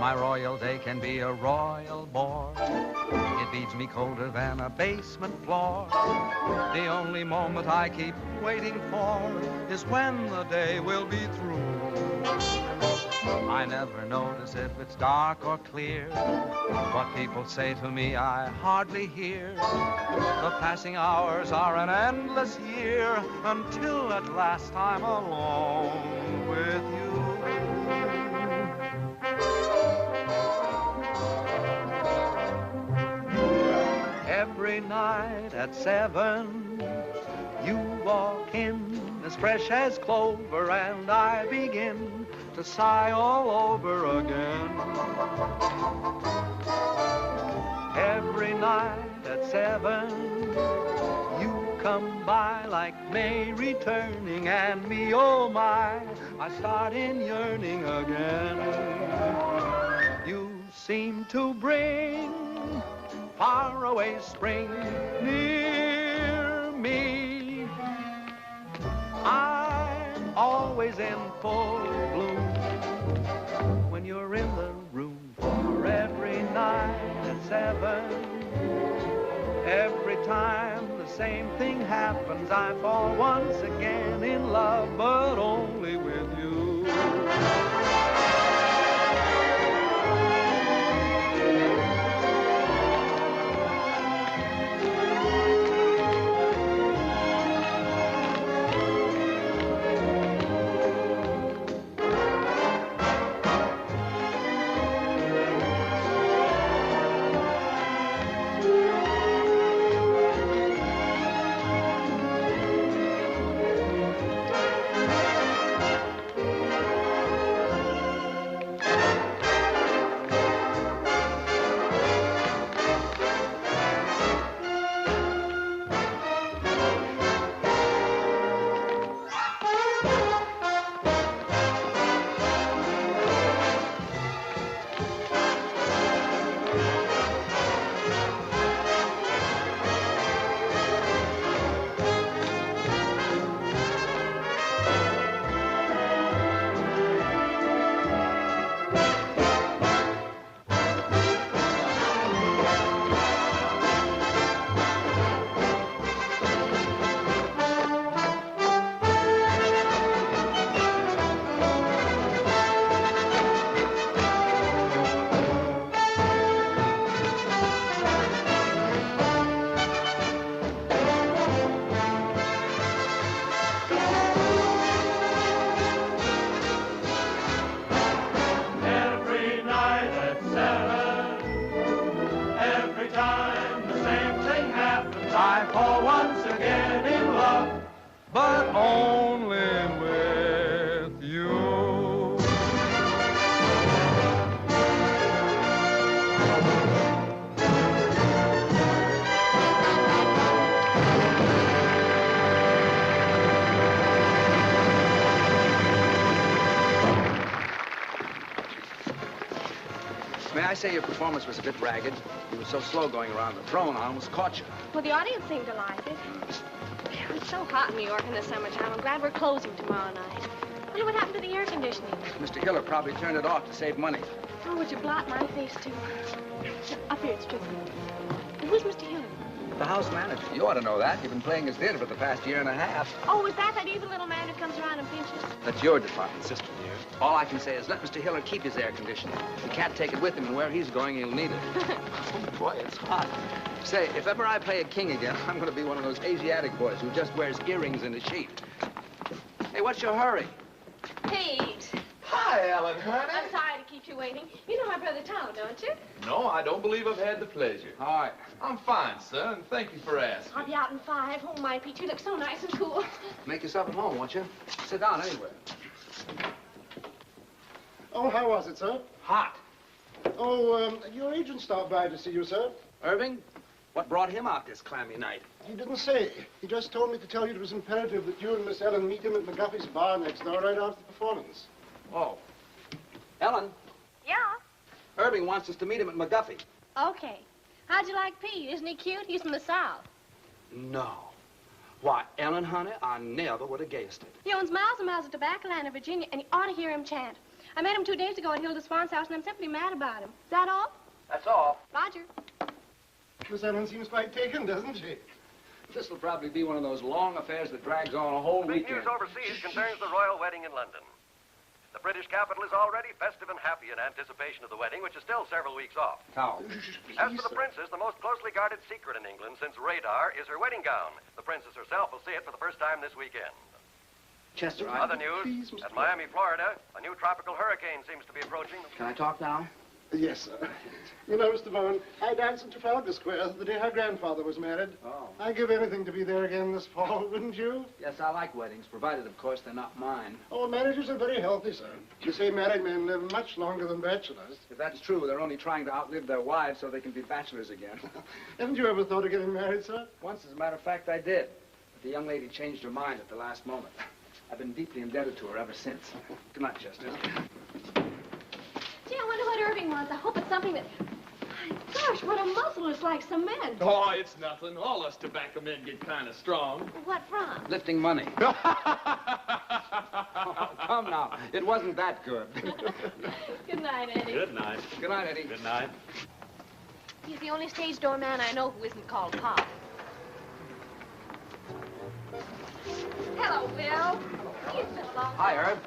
My royal day can be a royal bore. It beats me colder than a basement floor. The only moment I keep waiting for is when the day will be through. I never notice if it's dark or clear. What people say to me I hardly hear. The passing hours are an endless year until at last I'm alone with you. Every night at 7, you walk in as fresh as clover, and I begin to sigh all over again. Every night at 7, you come by like May returning, and me, oh my, I start in yearning again. You seem to bring far away spring near me. I'm always in full bloom when you're in the room. For every night at 7, every time the same thing happens, I fall once again in love, but only with you. May I say your performance was a bit ragged? You were so slow going around the throne, I almost caught you. Well, the audience seemed to like it. It's so hot in New York in the summertime. I'm glad we're closing tomorrow night. I wonder what happened to the air conditioning. Mr. Hiller probably turned it off to save money. Oh, would you blot my face, too? Up here, it's tricky. Who's Mr. Hiller? The house manager. You ought to know that. You've been playing his theater for the past year and a half. Oh, is that evil little man who comes around and pinches? That's your department, sister dear. All I can say is let Mr. Hiller keep his air conditioning. He can't take it with him, and where he's going, he'll need it. Oh, boy, it's hot. Say, if ever I play a king again, I'm going to be one of those Asiatic boys who just wears earrings and a sheet. Hey, what's your hurry? Pete. Hi, Ellen, honey. I'm sorry to keep keep you waiting. You know my brother Tom, don't you? No, I don't believe I've had the pleasure. All right. I'm fine, sir, and thank you for asking. I'll be out in 5. Oh, my, Pete, you look so nice and cool. Make yourself at home, won't you? Sit down anywhere. Oh, how was it, sir? Hot. Oh, your agent stopped by to see you, sir. Irving, what brought him out this clammy night? He didn't say. He just told me to tell you it was imperative that you and Miss Ellen meet him at McGuffey's bar next door right after the performance. Oh. Ellen, Yeah? Irving wants us to meet him at McGuffey. Okay. How'd you like Pete? Isn't he cute? He's from the South. No. Why, Ellen, honey, I never would have guessed it. He owns miles and miles of tobacco land in Virginia, and you ought to hear him chant. I met him 2 days ago at Hilda Swan's house, and I'm simply mad about him. Is that all? That's all. Roger. Miss Ellen seems quite taken, doesn't she? This will probably be one of those long affairs that drags on a whole Big weekend. news overseas concerns the royal wedding in London. The British capital is already festive and happy in anticipation of the wedding, which is still several weeks off. How? As for the princess, the most closely guarded secret in England since radar is her wedding gown. The princess herself will see it for the first time this weekend. Chester, Other news, at Miami, Florida, a new tropical hurricane seems to be approaching. Can I talk now? Yes, sir. You know, Mr. Vaughan, I danced in Trafalgar Square the day her grandfather was married. Oh. I'd give anything to be there again this fall, wouldn't you? Yes, I like weddings, provided, of course, they're not mine. Oh, marriages are very healthy, sir. You say married men live much longer than bachelors. If that's true, they're only trying to outlive their wives so they can be bachelors again. Haven't you ever thought of getting married, sir? Once, as a matter of fact, I did. But the young lady changed her mind at the last moment. I've been deeply indebted to her ever since. Good night, Chester. Gee, I wonder what Irving wants. I hope it's something that... My gosh, what a muscle. It's like cement. Oh, it's nothing. All us tobacco men get kind of strong. What from? Lifting money. Oh, come now. It wasn't that good. Good night, Eddie. Good night. Good night, Eddie. Good night. He's the only stage door man I know who isn't called Pop. Hello, Bill. It's been a long time. Hi, Herb.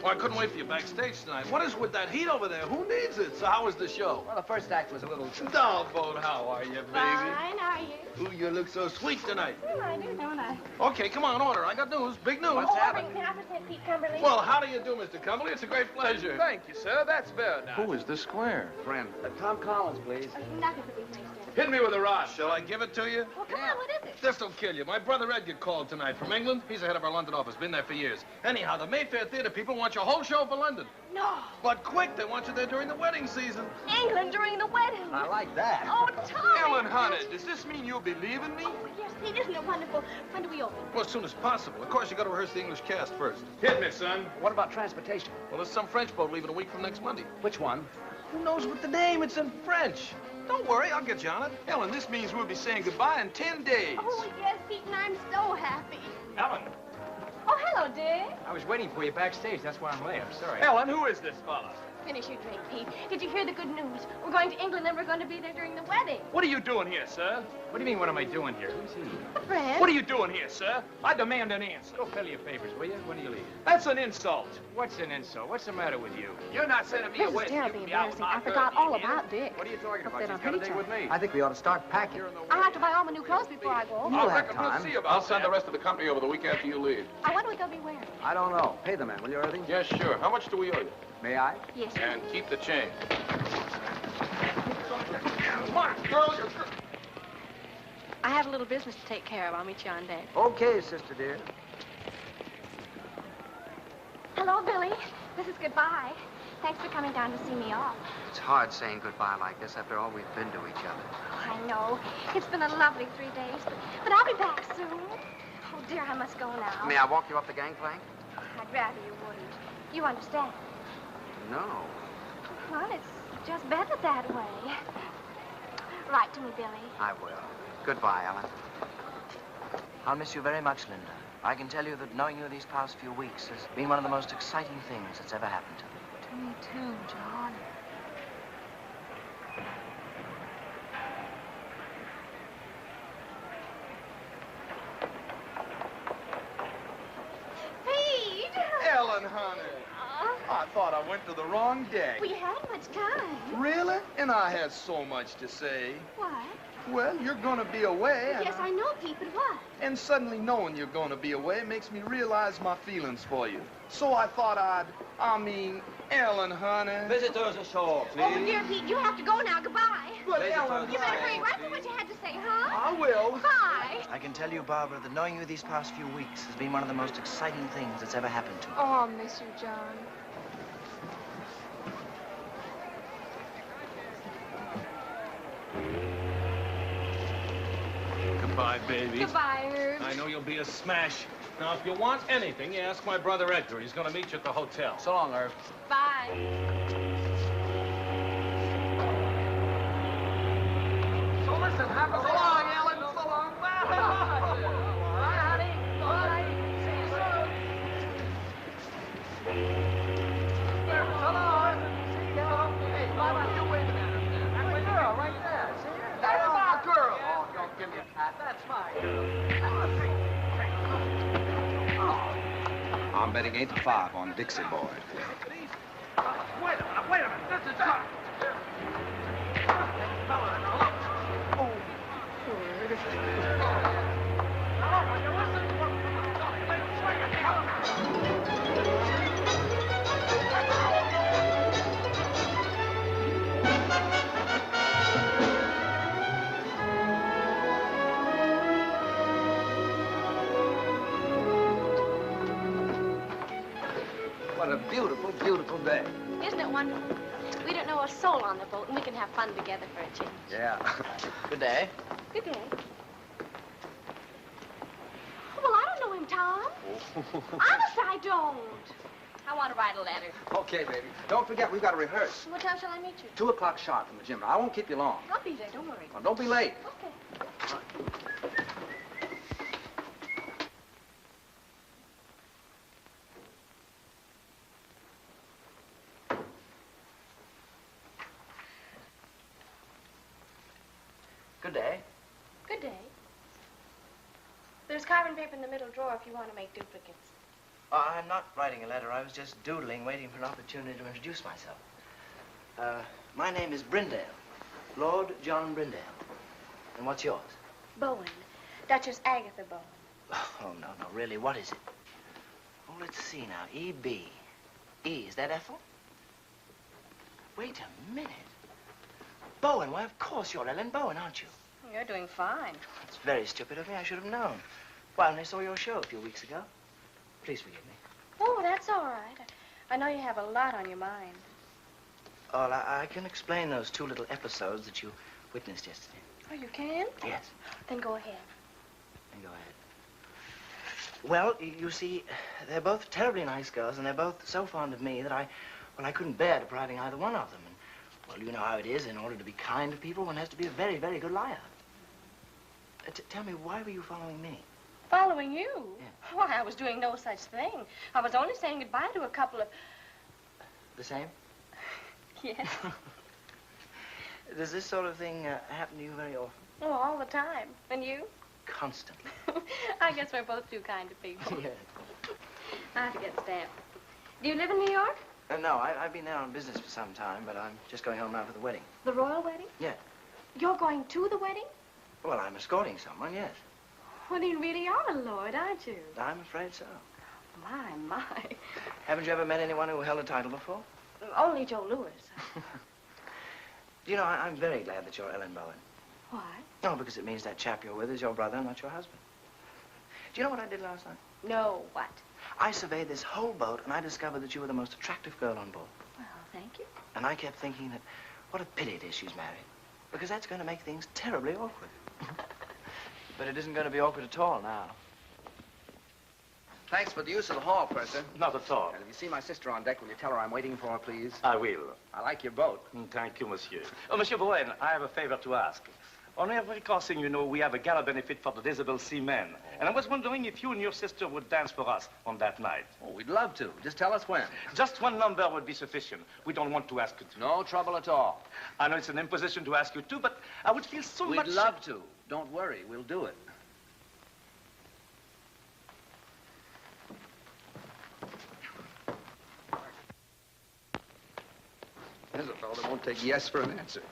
Well, I couldn't wait for you backstage tonight. What is with that heat over there? Who needs it? So how was the show? Well, the first act was a little... Dollboat, how are you, baby? Fine, are you? Ooh, you look so sweet tonight. Well, I do, don't I? Okay, come on, order. I got news, big news. What's Oh, happening? Can I present Pete Cumberly? Well, how do you do, Mr. Cumberly? It's a great pleasure. Thank you, sir. That's very nice. Who is the square? Friend. Tom Collins, please. Nothing to be mixed in. Hit me with a rod. Shall I give it to you? Well, come on, what is it? This'll kill you. My brother Edgar called tonight from England. He's the head of our London office. Been there for years. Anyhow, the Mayfair Theater people want your whole show for London. No. But quick, they want you there during the wedding season. England during the wedding. I like that. Oh, Tommy. Ellen, honey, does this mean you'll be leaving me? Oh, yes, Pete, isn't it wonderful? When do we open? Well, as soon as possible. Of course, you got to rehearse the English cast first. Hit me, son. What about transportation? Well, there's some French boat leaving a week from next Monday. Which one? Who knows what the name? It's in French. Don't worry, I'll get you on it. Ellen, this means we'll be saying goodbye in 10 days. Oh, yes, Pete, and I'm so happy. Ellen. Oh, hello, Dick. I was waiting for you backstage. That's why I'm late. I'm sorry. Ellen, who is this fella? Finish your drink, Pete. Did you hear the good news? We're going to England and we're going to be there during the wedding. What are you doing here, sir? What do you mean, what am I doing here? Who's he? A friend. What are you doing here, sir? I demand an answer. Go fill your papers, will you? When do you leave? That's an insult. What's an insult? What's the matter with you? You're not sending me This away. is so you terribly can be out with embarrassing. my I forgot herd, all you hear? about Dick. What are you talking about? Upset She's on got a pretty date with me. I think we ought to start packing. I have to buy all my new clothes before I go. You'll I have reckon we'll time. see about I'll send that. the rest of the company over the week after you leave. I wonder what they'll be wearing. I don't know. Pay the man, will you, Irving? Yes, sure. How much do we owe you? May I? Yes. And keep the change. I have a little business to take care of. I'll meet you on deck. Okay, sister dear. Hello, Billy. This is goodbye. Thanks for coming down to see me off. It's hard saying goodbye like this after all we've been to each other. Oh, I know. It's been a lovely 3 days, but I'll be back soon. Oh, dear, I must go now. May I walk you up the gangplank? I'd rather you wouldn't. You understand? No. Well, it's just better that way. Write to me, Billy. I will. Goodbye, Ellen. I'll miss you very much, Linda. I can tell you that knowing you these past few weeks has been one of the most exciting things that's ever happened to me. To me, too, John. Pete! Ellen, honey. I thought I went to the wrong deck. We had much time. Really? And I had so much to say. What? Well, you're gonna be away. Yes, I know, Pete, but what? And suddenly knowing you're gonna be away makes me realize my feelings for you. So I thought Ellen, honey. Visitors ashore, please. Oh, dear Pete, you have to go now. Goodbye. But Ellen, You better hurry right for what you had to say, huh? I will. Bye. I can tell you, Barbara, that knowing you these past few weeks has been one of the most exciting things that's ever happened to me. Oh, I'll miss you, John. Goodbye, baby. Goodbye, Herb. I know you'll be a smash. Now, if you want anything, you ask my brother Edgar. He's going to meet you at the hotel. So long, Irv. Bye. So listen, have a so long, Ellen. So long. Bye, honey. Bye. See you soon. So long. See you. Hey, Barbara, you wait a minute. That's my girl right there. See her? That's my girl. Oh, don't give me a pat. That's my girl. I'm betting 8-5 on Dixie Boy. Wait a minute. This is John. What a beautiful, beautiful day. Isn't it wonderful? We don't know a soul on the boat, and we can have fun together for a change. Yeah. Good day. Good day. Oh, well, I don't know him, Tom. Honest, I don't. I want to write a letter. Okay, baby. Don't forget, we've got to rehearse. What time shall I meet you? 2 o'clock sharp in the gym. Now, I won't keep you long. I'll be there, don't worry. Now, don't be late. Okay. Good day. Good day. There's carbon paper in the middle drawer if you want to make duplicates. I'm not writing a letter. I was just doodling, waiting for an opportunity to introduce myself. My name is Brindale. Lord John Brindale. And what's yours? Bowen. Duchess Agatha Bowen. Oh, no, really, what is it? Oh, let's see now. E.B. E, is that Ethel? Wait a minute. Bowen, why, of course you're Ellen Bowen, aren't you? You're doing fine. It's very stupid of me. I should have known. Why, when I saw your show a few weeks ago. Please forgive me. Oh, that's all right. I know you have a lot on your mind. Oh, I can explain those 2 little episodes that you witnessed yesterday. Oh, you can? Yes. Then go ahead. Then go ahead. Well, you see, they're both terribly nice girls, and they're both so fond of me that I couldn't bear depriving either one of them. And, well, you know how it is. In order to be kind to people, one has to be a very, very good liar. Tell me, why were you following me? Following you? Yeah. Why, I was doing no such thing. I was only saying goodbye to a couple of... The same? Yes. Does this sort of thing happen to you very often? Oh, all the time. And you? Constantly. I guess we're both two kind of people. Yes. I have to get stamped. Do you live in New York? No, I've been there on business for some time, but I'm just going home now for the wedding. The royal wedding? Yeah. You're going to the wedding? Well, I'm escorting someone, yes. Well, you really are a lord, aren't you? I'm afraid so. My. Haven't you ever met anyone who held a title before? Only Joe Louis. You know, I'm very glad that you're Ellen Bowen. Why? No, because it means that chap you're with is your brother, not your husband. Do you know what I did last night? No, what? I surveyed this whole boat, and I discovered that you were the most attractive girl on board. Well, thank you. And I kept thinking that what a pity it is she's married, because that's going to make things terribly awkward. But it isn't going to be awkward at all now. Thanks for the use of the hall, Purser. Not at all. And if you see my sister on deck, will you tell her I'm waiting for her, please? I will. I like your boat. Thank you, monsieur. Oh, Monsieur Bowen, I have a favor to ask. On every crossing, you know, we have a gala benefit for the disabled seamen. And I was wondering if you and your sister would dance for us on that night. Oh, we'd love to. Just tell us when. Just one number would be sufficient. We don't want to ask you to. No trouble at all. I know it's an imposition to ask you to, but I would feel so much... We'd love to. Don't worry. We'll do it. There's a fellow that won't take yes for an answer.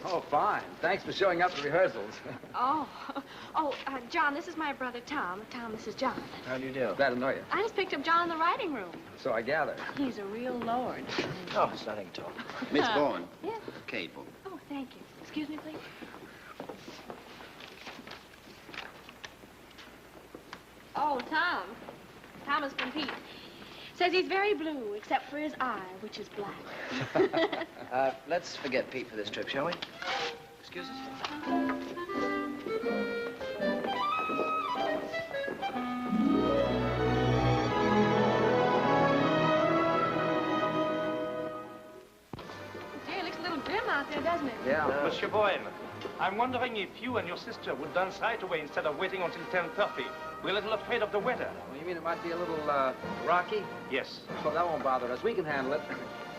Oh, fine. Thanks for showing up at rehearsals. John, this is my brother Tom. Tom, this is John. How do you do? Glad to know you. I just picked up John in the writing room. So I gather. He's a real lord. Oh, it's nothing at all. Miss Bourne. Yes? Cable. Oh, thank you. Excuse me, please. Oh, Tom. Thomas from Pete. Says he's very blue, except for his eye, which is black. Let's forget Pete for this trip, shall we? Excuse us? Gee, it looks a little dim out there, doesn't it? Yeah. Monsieur Boyne, I'm wondering if you and your sister would dance right away instead of waiting until 10:30. We're a little afraid of the weather. Well, you mean it might be a little, rocky? Yes. Well, that won't bother us. We can handle it.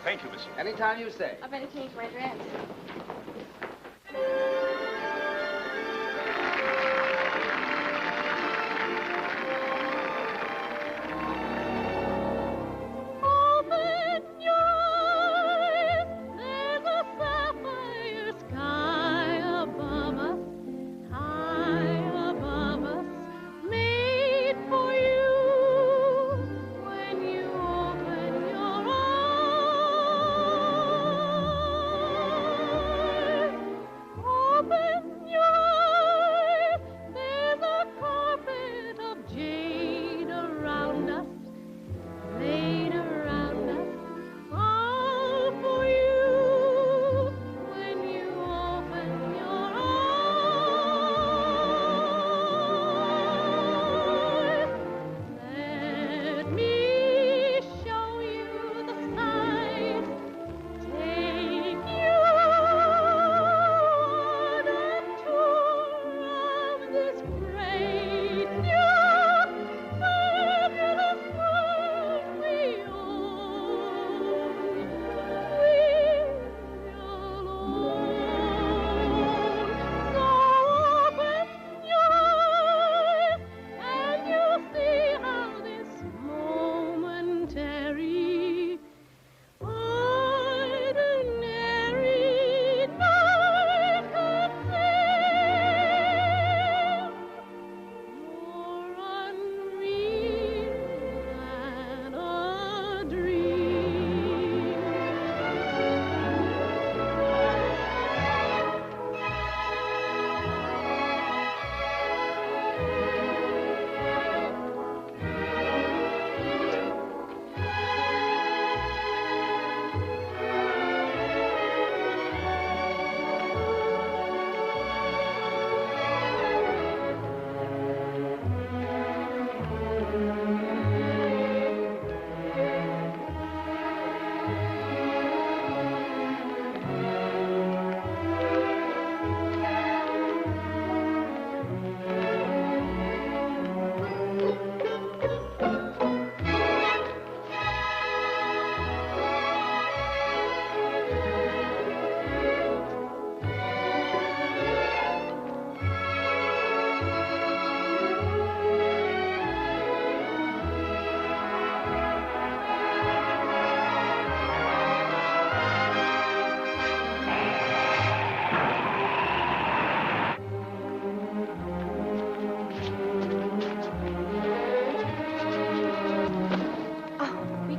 Thank you, monsieur. Anytime you say. I better change my dress. Oh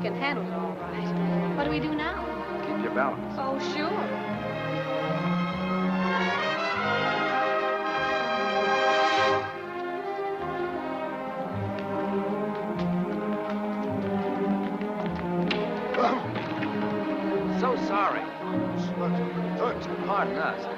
can handle it all right. What do we do now? Keep your balance. Oh, sure. So sorry. Thanks. Pardon us.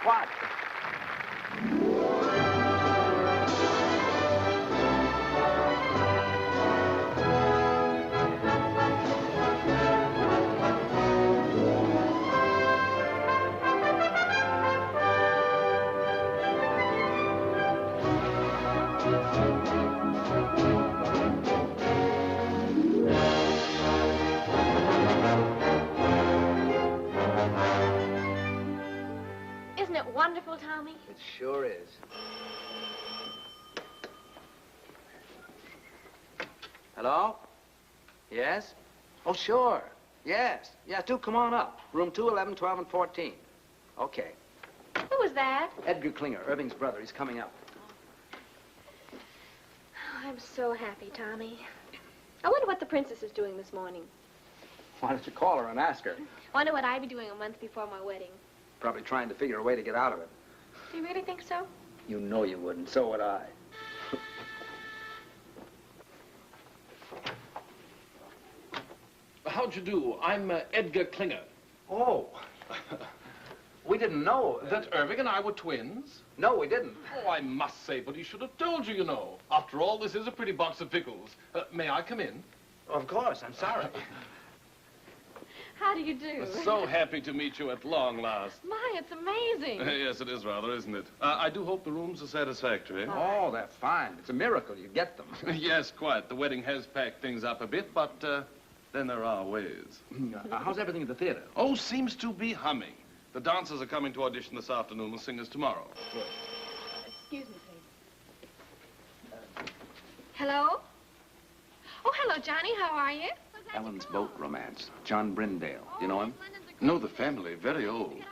What? Isn't it wonderful, Tommy? It sure is. Hello? Yes? Oh, sure. Yes. Yeah, do come on up. Room 2, 11, 12, and 14. Okay. Who was that? Edgar Klinger, Irving's brother. He's coming up. Oh, I'm so happy, Tommy. I wonder what the princess is doing this morning. Why don't you call her and ask her? Wonder what I'd be doing a month before my wedding. Probably trying to figure a way to get out of it. Do you really think so? You know you wouldn't. So would I. How'd you do? I'm Edgar Klinger. Oh. We didn't know That Irving and I were twins? No, we didn't. Oh, I must say, but he should have told you, you know. After all, this is a pretty box of pickles. May I come in? Of course. I'm sorry. How do you do? So happy to meet you at long last. My, it's amazing. Yes, it is rather, isn't it? I do hope the rooms are satisfactory. Oh, they're fine. It's a miracle you get them. Yes, quite. The wedding has packed things up a bit, but then there are ways. How's everything at the theater? Oh, seems to be humming. The dancers are coming to audition this afternoon, the singers tomorrow. Excuse me, please. Hello? Oh, hello, Johnny. How are you? Ellen's boat romance. John Brindale. You know him? No, the family, very old.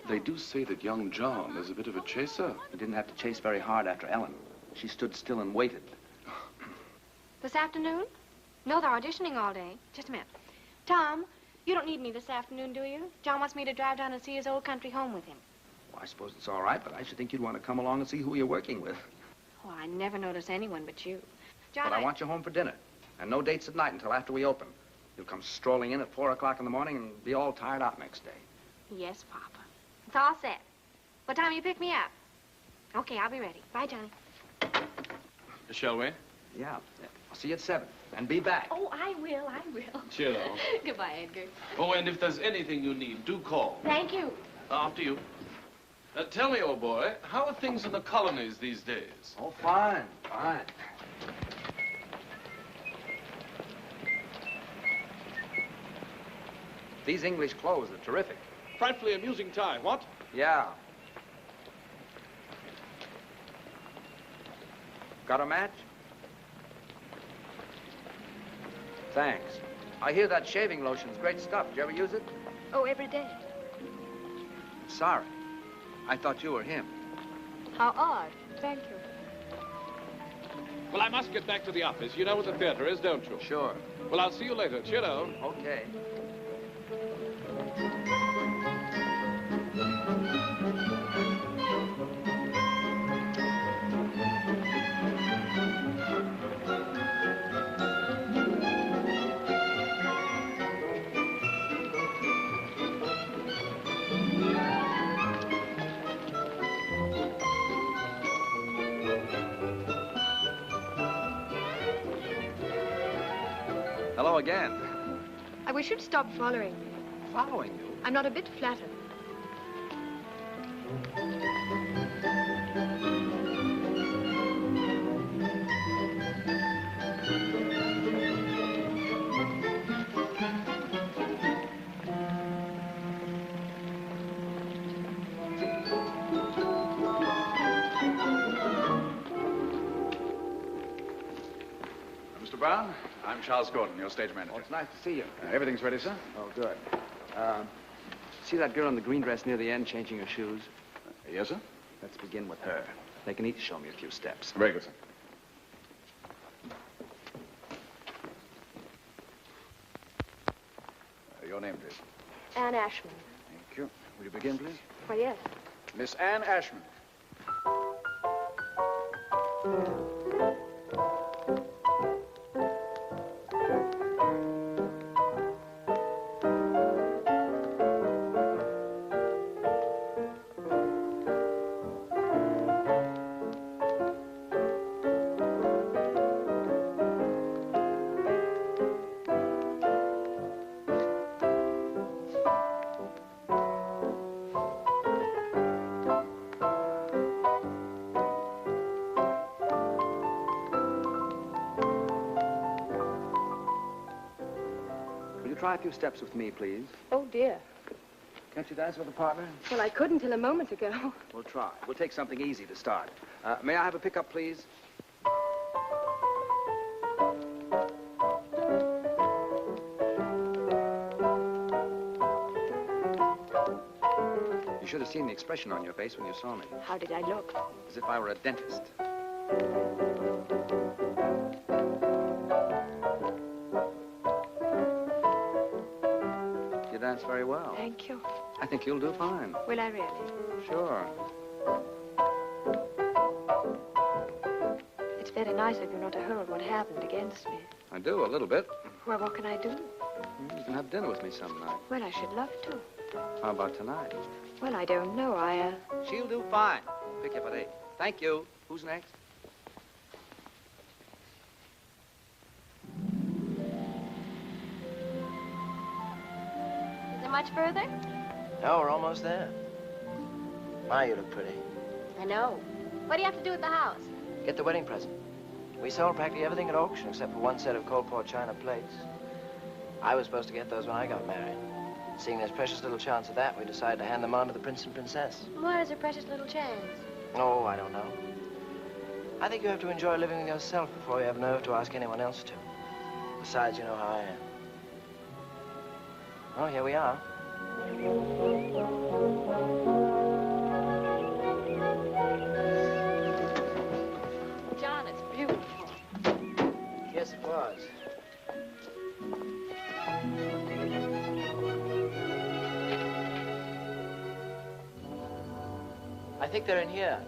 They do say that young John is a bit of a chaser. He didn't have to chase very hard after Ellen. She stood still and waited. This afternoon? No, they're auditioning all day. Just a minute. Tom, you don't need me this afternoon, do you? John wants me to drive down and see his old country home with him. Well, I suppose it's all right, but I should think you'd want to come along and see who you're working with. Oh, I never notice anyone but you. John, But I want you home for dinner. And no dates at night until after we open. You'll come strolling in at 4 o'clock in the morning and be all tired out next day. Yes, Papa. It's all set. What time you pick me up? Okay, I'll be ready. Bye, Johnny. Shall we? Yeah. I'll see you at 7. And be back. Oh, I will. Cheerio. Goodbye, Edgar. Oh, and if there's anything you need, do call. Thank you. After you. Tell me, old boy, how are things in the colonies these days? Oh, fine, fine. These English clothes are terrific. Frightfully amusing tie, what? Yeah. Got a match? Thanks. I hear that shaving lotion's great stuff. Did you ever use it? Oh, every day. Sorry. I thought you were him. How odd. Thank you. Well, I must get back to the office. You know where the theater is, don't you? Sure. Well, I'll see you later. Cheerio. Okay. Hello again. I wish you'd stop following me. Following you? I'm not a bit flattered. Mr. Brown, I'm Charles Gordon, your stage manager. Oh, it's nice to see you. Everything's ready, sir? Oh, good. See that girl in the green dress near the end changing her shoes? Yes, sir? Let's begin with her. They can each show me a few steps. Very good, sir. Your name, please. Anne Ashman. Thank you. Will you begin, please? Why, yes. Miss Anne Ashman. Try a few steps with me, please. Oh, dear. Can't you dance with a partner? Well, I couldn't till a moment ago. We'll try. We'll take something easy to start. May I have a pickup, please? You should have seen the expression on your face when you saw me. How did I look? As if I were a dentist. You dance very well. Thank you. I think you'll do fine. Will I really? Sure. It's very nice of you not to hold what happened against me. I do, a little bit. Well, what can I do? You can have dinner with me some night. Well, I should love to. How about tonight? Well, I don't know. She'll do fine. Pick you up at 8. Thank you. Who's next? Is it much further? No, we're almost there. My, you look pretty. I know. What do you have to do at the house? Get the wedding present. We sold practically everything at auction except for one set of cold pour china plates. I was supposed to get those when I got married. Seeing there's precious little chance of that, we decided to hand them on to the prince and princess. Why is there precious little chance? Oh, I don't know. I think you have to enjoy living with yourself before you have nerve to ask anyone else to. Besides, you know how I am. Oh, here we are. John, it's beautiful. Yes, it was. I think they're in here.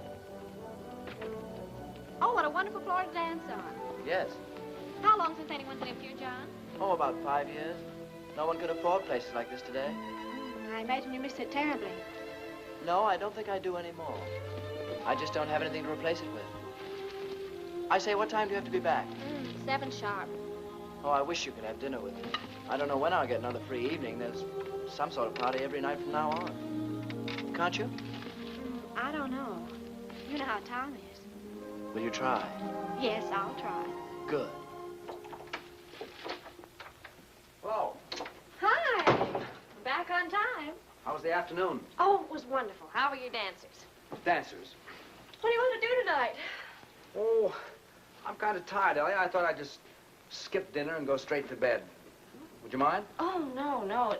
Oh, what a wonderful floor to dance on. Yes. How long since anyone's lived here, John? Oh, about 5 years. No one could afford places like this today. I imagine you miss it terribly. No, I don't think I do anymore. I just don't have anything to replace it with. I say, what time do you have to be back? 7 sharp. Oh, I wish you could have dinner with me. I don't know when I'll get another free evening. There's some sort of party every night from now on. Can't you? I don't know. You know how Tom is. Will you try? Yes, I'll try. Good. Hello. Hi. Back on time. How was the afternoon? Oh, it was wonderful. How were your dancers? Dancers. What do you want to do tonight? Oh, I'm kind of tired, Ellie. I thought I'd just skip dinner and go straight to bed. Would you mind? Oh, no.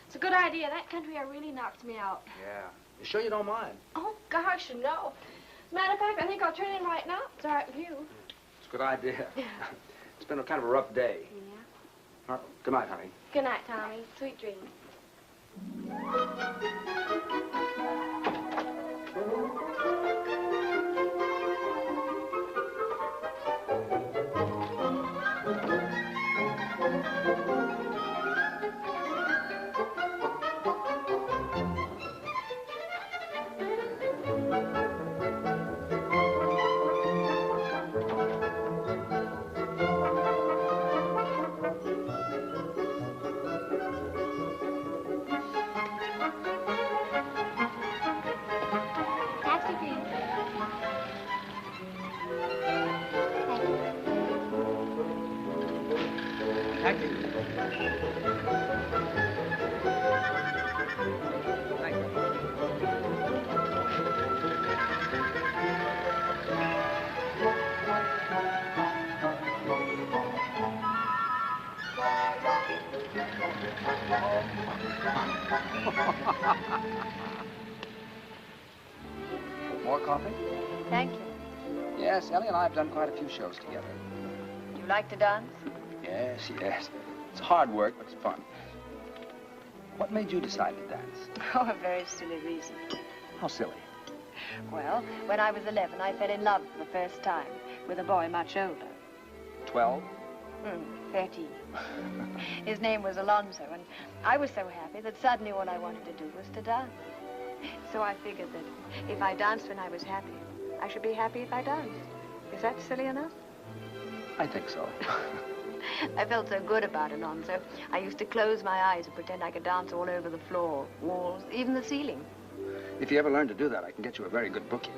It's a good idea. That country air really knocks me out. Yeah. You sure you don't mind? Oh, gosh, no. As a matter of fact, I think I'll turn in right now. It's all right with you. It's a good idea. Yeah. It's been a kind of a rough day. Yeah. All right. Good night, honey. Good night, Tommy. Sweet dreams. Thank you. Thank you. More coffee? Thank you. Yes, Ellie and I have done quite a few shows together. Do you like to dance? Yes, yes. It's hard work, but it's fun. What made you decide to dance? Oh, a very silly reason. How silly. Well, when I was 11, I fell in love for the first time with a boy much older. 12? 13. His name was Alonso, and I was so happy that suddenly all I wanted to do was to dance. So I figured that if I danced when I was happy, I should be happy if I danced. Is that silly enough? I think so. I felt so good about Alonso. I used to close my eyes and pretend I could dance all over the floor, walls, even the ceiling. If you ever learn to do that, I can get you a very good booking.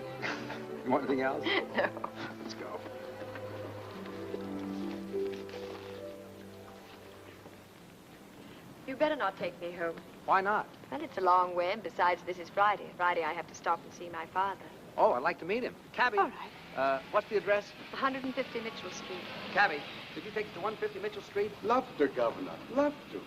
You want anything else? No. Let's go. You better not take me home. Why not? Well, it's a long way, and besides, this is Friday. Friday, I have to stop and see my father. Oh, I'd like to meet him. Cabby. All right. What's the address? 150 Mitchell Street. Cabby, could you take us to 150 Mitchell Street? Love to, Governor. Love to.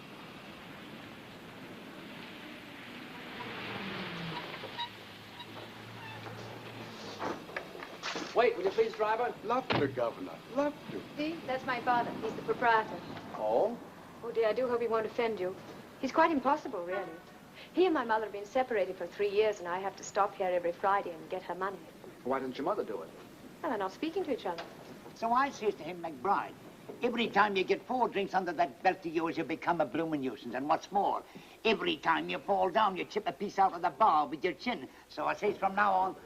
Wait, will you please, driver? Love to, Governor. Love to. See, that's my father. He's the proprietor. Oh? Oh, dear, I do hope he won't offend you. He's quite impossible, really. He and my mother have been separated for 3 years, and I have to stop here every Friday and get her money. Why didn't your mother do it? Well, they're not speaking to each other. So I says to him, McBride, every time you get 4 drinks under that belt of yours, you become a bloomin' nuisance. And what's more, every time you fall down, you chip a piece out of the bar with your chin. So I says from now on,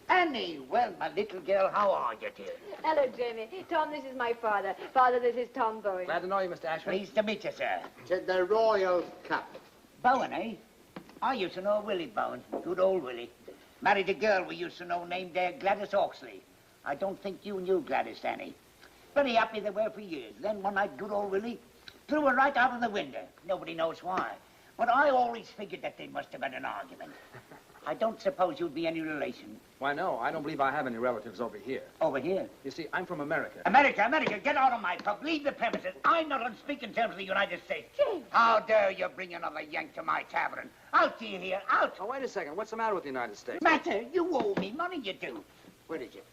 Annie, well, my little girl, how are you, dear? Hello, Jamie. Tom, this is my father. Father, this is Tom Bowen. Glad to know you, Mr. Ashford. Pleased to meet you, sir. To the royal cap. Bowen, eh? I used to know Willie Bowen. Good old Willie. Married a girl we used to know named Gladys Oxley. I don't think you knew Gladys, Annie. Very happy they were for years. Then one night, good old Willie threw her right out of the window. Nobody knows why. But I always figured that they must have had an argument. I don't suppose you'd be any relation. Why, no. I don't believe I have any relatives over here. Over here? You see, I'm from America. America, America, get out of my pub. Leave the premises. I'm not on speaking terms with the United States. James. How dare you bring another Yank to my tavern? Out to you here, out. Oh, wait a second. What's the matter with the United States? Matter? You owe me money, you do. Where is it?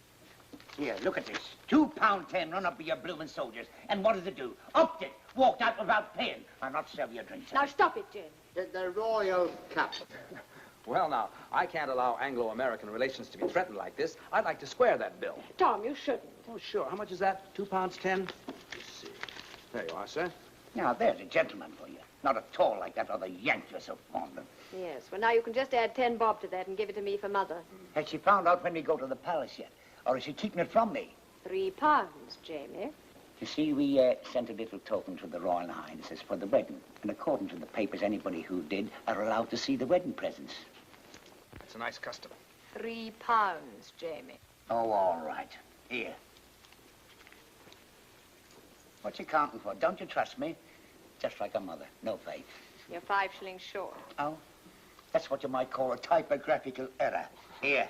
Here, look at this. £2.10 run up with your bloomin' soldiers. And what does it do? Upped it. Walked out without paying. I'll not serve your drinks. Now, stop it, Jim. To the royal cap. Well, now, I can't allow Anglo-American relations to be threatened like this. I'd like to square that bill. Tom, you shouldn't. Oh, sure. How much is that? £2.10? Let's see. There you are, sir. Now, there's a gentleman for you. Not at all like that other Yank you're so fond of. Yes, well, now you can just add 10 bob to that and give it to me for Mother. Has she found out when we go to the palace yet? Or is she keeping it from me? £3, Jamie. You see, we sent a little token to the Royal Highnesses for the wedding. And according to the papers, anybody who did are allowed to see the wedding presents. It's a nice custom. £3, Jamie. Oh, all right. Here. What you counting for? Don't you trust me? Just like a mother. No faith. You're 5 shillings short. Oh? That's what you might call a typographical error. Here.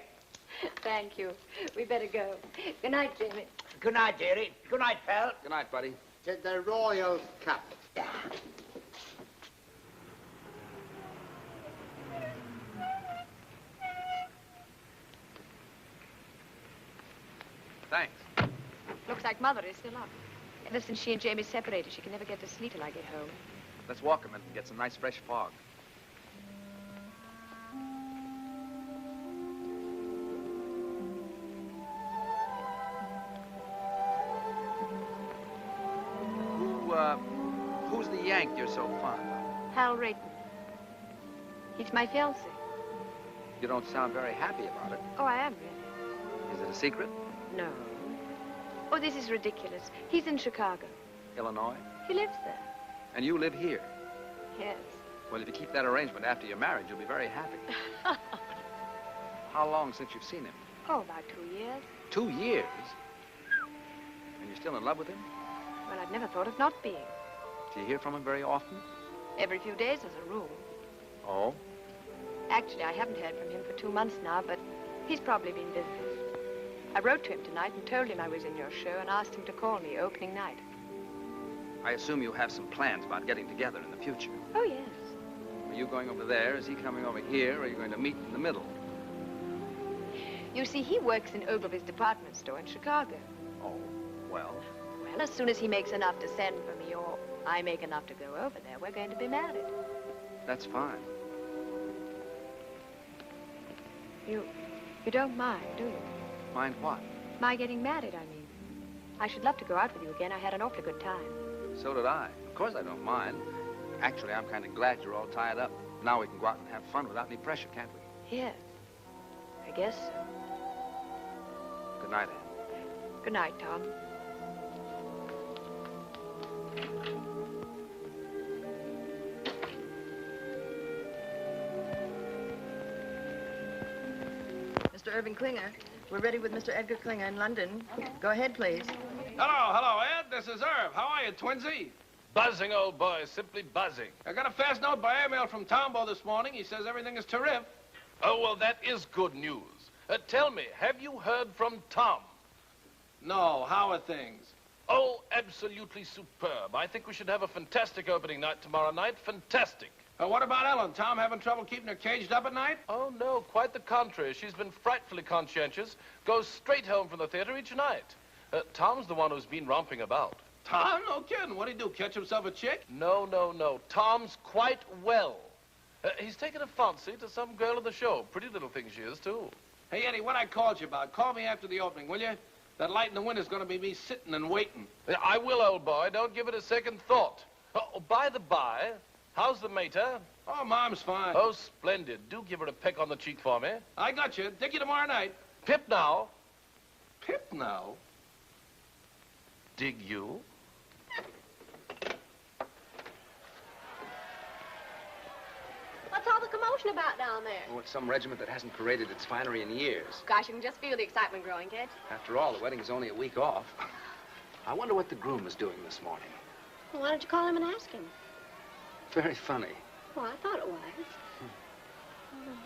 Thank you. We better go. Good night, Jamie. Good night, dearie. Good night, pal. Good night, buddy. To the royal cap. Thanks. Looks like Mother is still up. Ever since she and Jamie separated, she can never get to sleep till I get home. Let's walk a minute and get some nice fresh fog. Who's the Yank you're so fond of? Hal Rayton. He's my fiancé. You don't sound very happy about it. Oh, I am, really. Is it a secret? No. Oh, this is ridiculous. He's in Chicago. Illinois? He lives there. And you live here? Yes. Well, if you keep that arrangement after your marriage, you'll be very happy. How long since you've seen him? Oh, about 2 years. 2 years? And you're still in love with him? Well, I've never thought of not being. Do you hear from him very often? Every few days as a rule. Oh? Actually, I haven't heard from him for 2 months now, but he's probably been busy. I wrote to him tonight and told him I was in your show and asked him to call me opening night. I assume you have some plans about getting together in the future. Oh, yes. Are you going over there? Is he coming over here? Or are you going to meet in the middle? You see, he works in Ogilvy's department store in Chicago. Oh, well? Well, as soon as he makes enough to send for me, or I make enough to go over there, we're going to be married. That's fine. You don't mind, do you? Mind what? My getting married, I mean. I should love to go out with you again. I had an awfully good time. So did I. Of course I don't mind. Actually, I'm kind of glad you're all tied up. Now we can go out and have fun without any pressure, can't we? Yes. I guess so. Good night, Anne. Good night, Tom. Mr. Irving Klinger. We're ready with Mr. Edgar Klinger in London. Go ahead, please. Hello, Ed. This is Irv. How are you, Twinsy? Buzzing, old boy. Simply buzzing. I got a fast note by airmail from Tombo this morning. He says everything is terrific. Oh, well, that is good news. Tell me, have you heard from Tom? No. How are things? Oh, absolutely superb. I think we should have a fantastic opening night tomorrow night. Fantastic. What about Ellen? Tom having trouble keeping her caged up at night? Oh, no, quite the contrary. She's been frightfully conscientious. Goes straight home from the theater each night. Tom's the one who's been romping about. Tom? No kidding. What'd he do, catch himself a chick? No. Tom's quite well. He's taken a fancy to some girl in the show. Pretty little thing she is, too. Hey, Eddie, what I called you about, call me after the opening, will you? That light in the window's gonna be me sitting and waiting. I will, old boy. Don't give it a second thought. Oh, by the by, how's the mater? Oh, Mom's fine. Oh, splendid. Do give her a peck on the cheek for me. I got you. Dig you tomorrow night. Pip now. Pip now? Dig you? What's all the commotion about down there? Oh, it's some regiment that hasn't paraded its finery in years. Gosh, you can just feel the excitement growing, kid. After all, the wedding's only a week off. I wonder what the groom was doing this morning. Well, why don't you call him and ask him? Very funny. Well, I thought it was.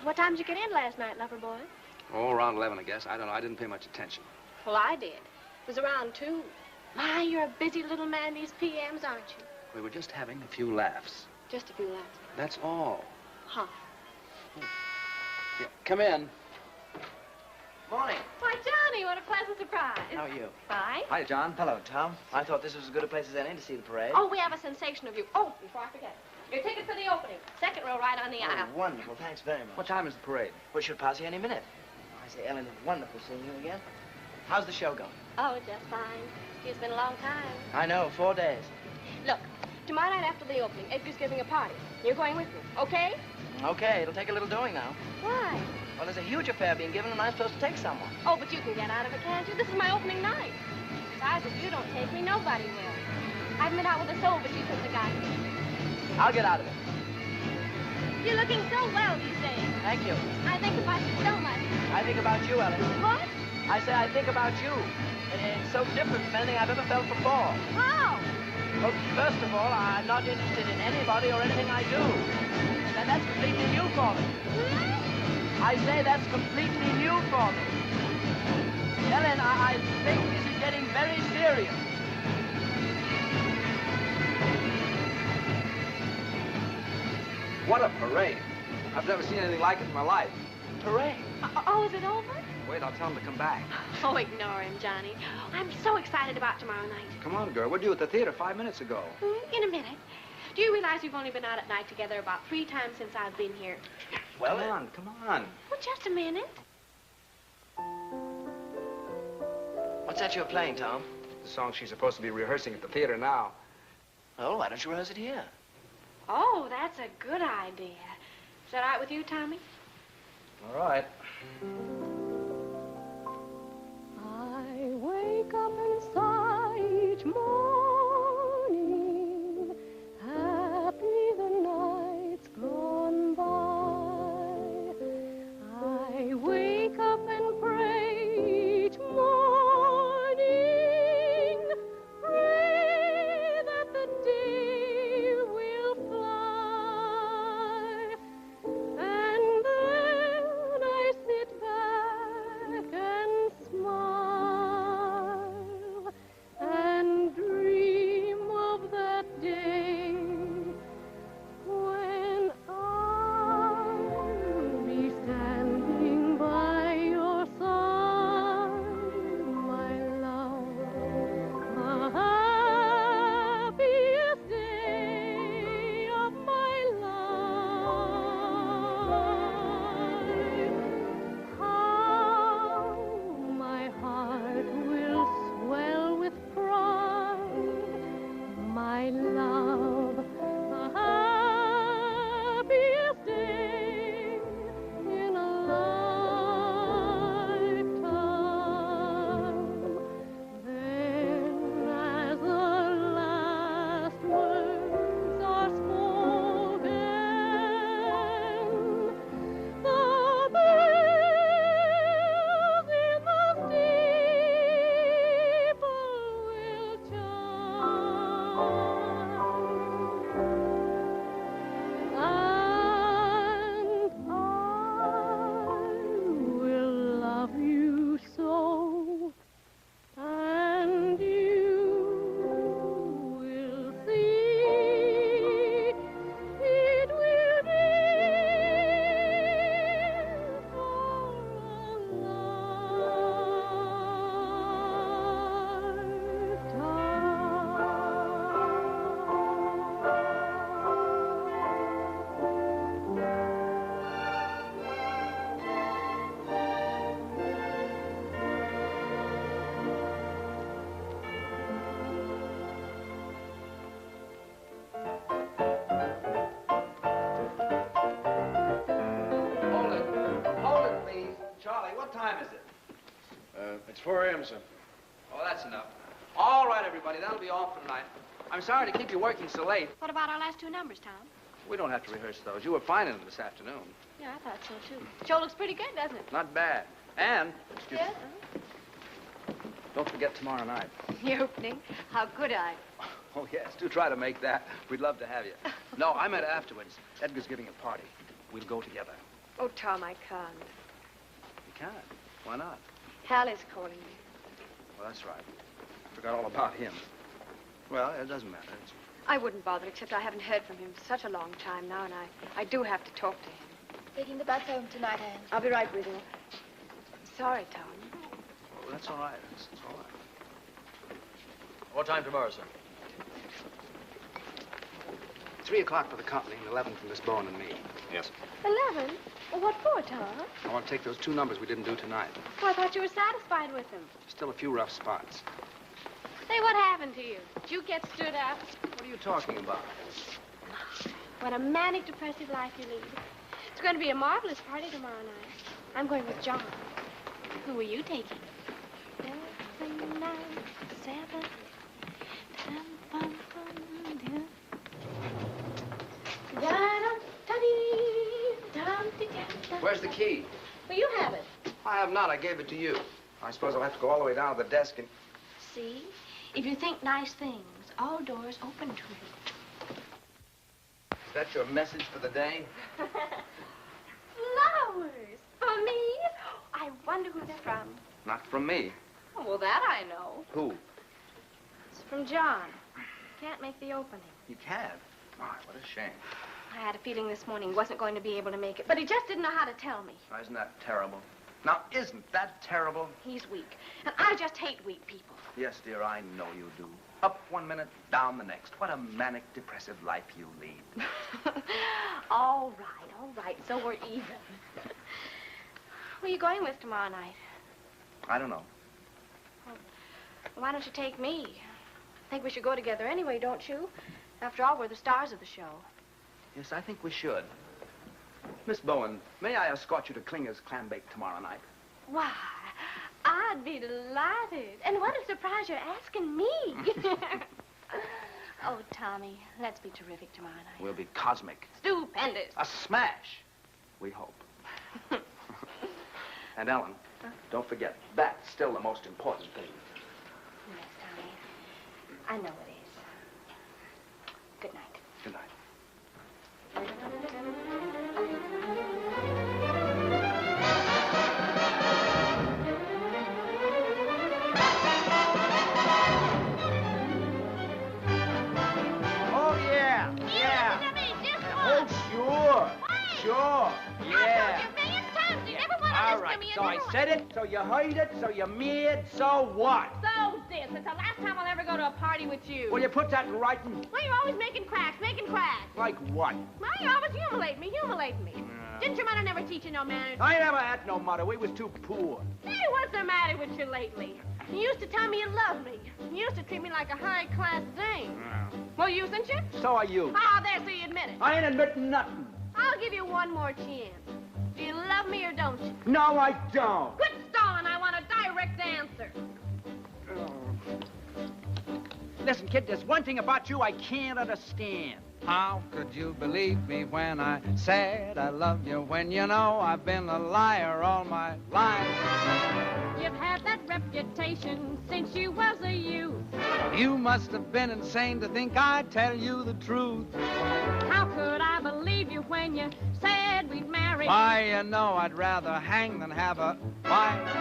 What time did you get in last night, lover boy? Oh, around 11, I guess. I don't know. I didn't pay much attention. Well, I did. It was around 2. My, you're a busy little man these PMs, aren't you? We were just having a few laughs. Just a few laughs. That's all. Huh. Yeah, come in. Morning. Why, Johnny, what a pleasant surprise. How are you? Fine. Hi, John. Hello, Tom. I thought this was as good a place as any to see the parade. Oh, we have a sensation of you. Oh, before I forget. Your ticket for the opening. Second row right on the aisle. Wonderful. Thanks very much. What time is the parade? We should pass you any minute. I say, Ellen, it's wonderful seeing you again. How's the show going? Oh, just fine. It's been a long time. I know, 4 days. Look, tomorrow night after the opening, Edgar's giving a party. You're going with me, okay? Okay, it'll take a little doing now. Why? Well, there's a huge affair being given, and I'm supposed to take someone. Oh, but you can get out of it, can't you? This is my opening night. Besides, if you don't take me, nobody will. I've been out with a soul, but she took the guy. I'll get out of it. You're looking so well these days. Thank you. I think about you so much. I think about you, Ellen. What? I say I think about you. It's so different from anything I've ever felt before. How? Well, first of all, I'm not interested in anybody or anything I do. And that's completely new for me. I say that's completely new for me. Ellen, I think this is getting very serious. What a parade. I've never seen anything like it in my life. Parade? Oh, is it over? Wait, I'll tell him to come back. Oh, ignore him, Johnny. I'm so excited about tomorrow night. Come on, girl. We're due at the theater 5 minutes ago. In a minute. Do you realize we've only been out at night together about 3 times since I've been here? Well, come on. Well, just a minute. What's that you're playing, Tom? The song she's supposed to be rehearsing at the theater now. Oh, why don't you rehearse it here? Oh, that's a good idea. Is that all right with you, Tommy? All right. I wake up and sigh each morning, happy the night's gone by. I wake up and pray each morning, pray that the day my love, the happiest day in a lifetime. Then, as the last words are spoken, the bells in the steeple will chime, and I will love you so, and you will see it will be for a Hold it, please. Charlie, what time is it? It's 4 a.m., sir. Oh, that's enough. All right, everybody, that'll be all for tonight. I'm sorry to keep you working so late. What about our last two numbers, Tom? We don't have to rehearse those. You were fine in them this afternoon. Yeah, I thought so, too. Show looks pretty good, doesn't it? Not bad. And, excuse Yes? me, don't forget tomorrow night. The opening? How could I? Oh, yes, do try to make that. We'd love to have you. No, I meant afterwards. Edgar's giving a party. We'll go together. Oh, Tom, I can't. You can't. Why not? Hal is calling me. Well, that's right. Forgot all about him. Well, it doesn't matter. It's... I wouldn't bother, except I haven't heard from him for such a long time now, and I do have to talk to him. Taking the bus home tonight, Anne. I'll be right with you. Sorry, Tom. Well, that's all right. It's all right. What time tomorrow, sir? 3 o'clock for the company and 11 for Miss Bowen and me. Yes. 11? Well, what for, Tom? I want to take those 2 numbers we didn't do tonight. Oh, I thought you were satisfied with them. Still a few rough spots. Say, what happened to you? Did you get stood up? What are you talking about? What a manic, depressive life you lead. It's going to be a marvelous party tomorrow night. I'm going with John. Who are you taking? 7, 9, 7, 10, 1, 2. Where's the key? Well, you have it. I have not. I gave it to you. I suppose I'll have to go all the way down to the desk and... See? If you think nice things, all doors open to you. Is that your message for the day? Flowers! For me? I wonder who they're from. Not from me. Oh, well, that I know. Who? It's from John. Can't make the opening. You can't? My, what a shame. I had a feeling this morning he wasn't going to be able to make it, but he just didn't know how to tell me. Now, isn't that terrible? Now, isn't that terrible? He's weak, and I just hate weak people. Yes, dear, I know you do. Up 1 minute, down the next. What a manic, depressive life you lead. All right, so we're even. Who are you going with tomorrow night? I don't know. Well, why don't you take me? I think we should go together anyway, don't you? After all, we're the stars of the show. Yes, I think we should. Miss Bowen, may I escort you to Klinger's clam bake tomorrow night? Why, I'd be delighted. And what a surprise you're asking me. Oh, Tommy, let's be terrific tomorrow night. We'll be cosmic. Stupendous. A smash, we hope. And Ellen, don't forget, that's still the most important thing. Yes, Tommy. I know it is. Good night. Good night. Oh, yeah. Oh, sure. Yeah. All right, so I said it, so you heard it, so you made, so what? So this, It's the last time I'll ever go to a party with you. Will you put that in writing? Well, you're always making cracks. Like what? Well, you always humiliate me. Didn't your mother never teach you no manners? I never had no mother. We was too poor. Hey, what's the matter with you lately? You used to tell me you loved me. You used to treat me like a high-class dame. Well, usen't you? So are you. Oh, there, so you admit it. I ain't admitting nothing. I'll give you one more chance. Do you love me or don't you? No, I don't. Quit stalling. I want a direct answer. Listen, kid, there's one thing about you I can't understand. How could you believe me when I said I loved you, when you know I've been a liar all my life? You've had that reputation since you was a youth. You must have been insane to think I'd tell you the truth. How could I believe you when you said we'd marry? Why, you know I'd rather hang than have a wife.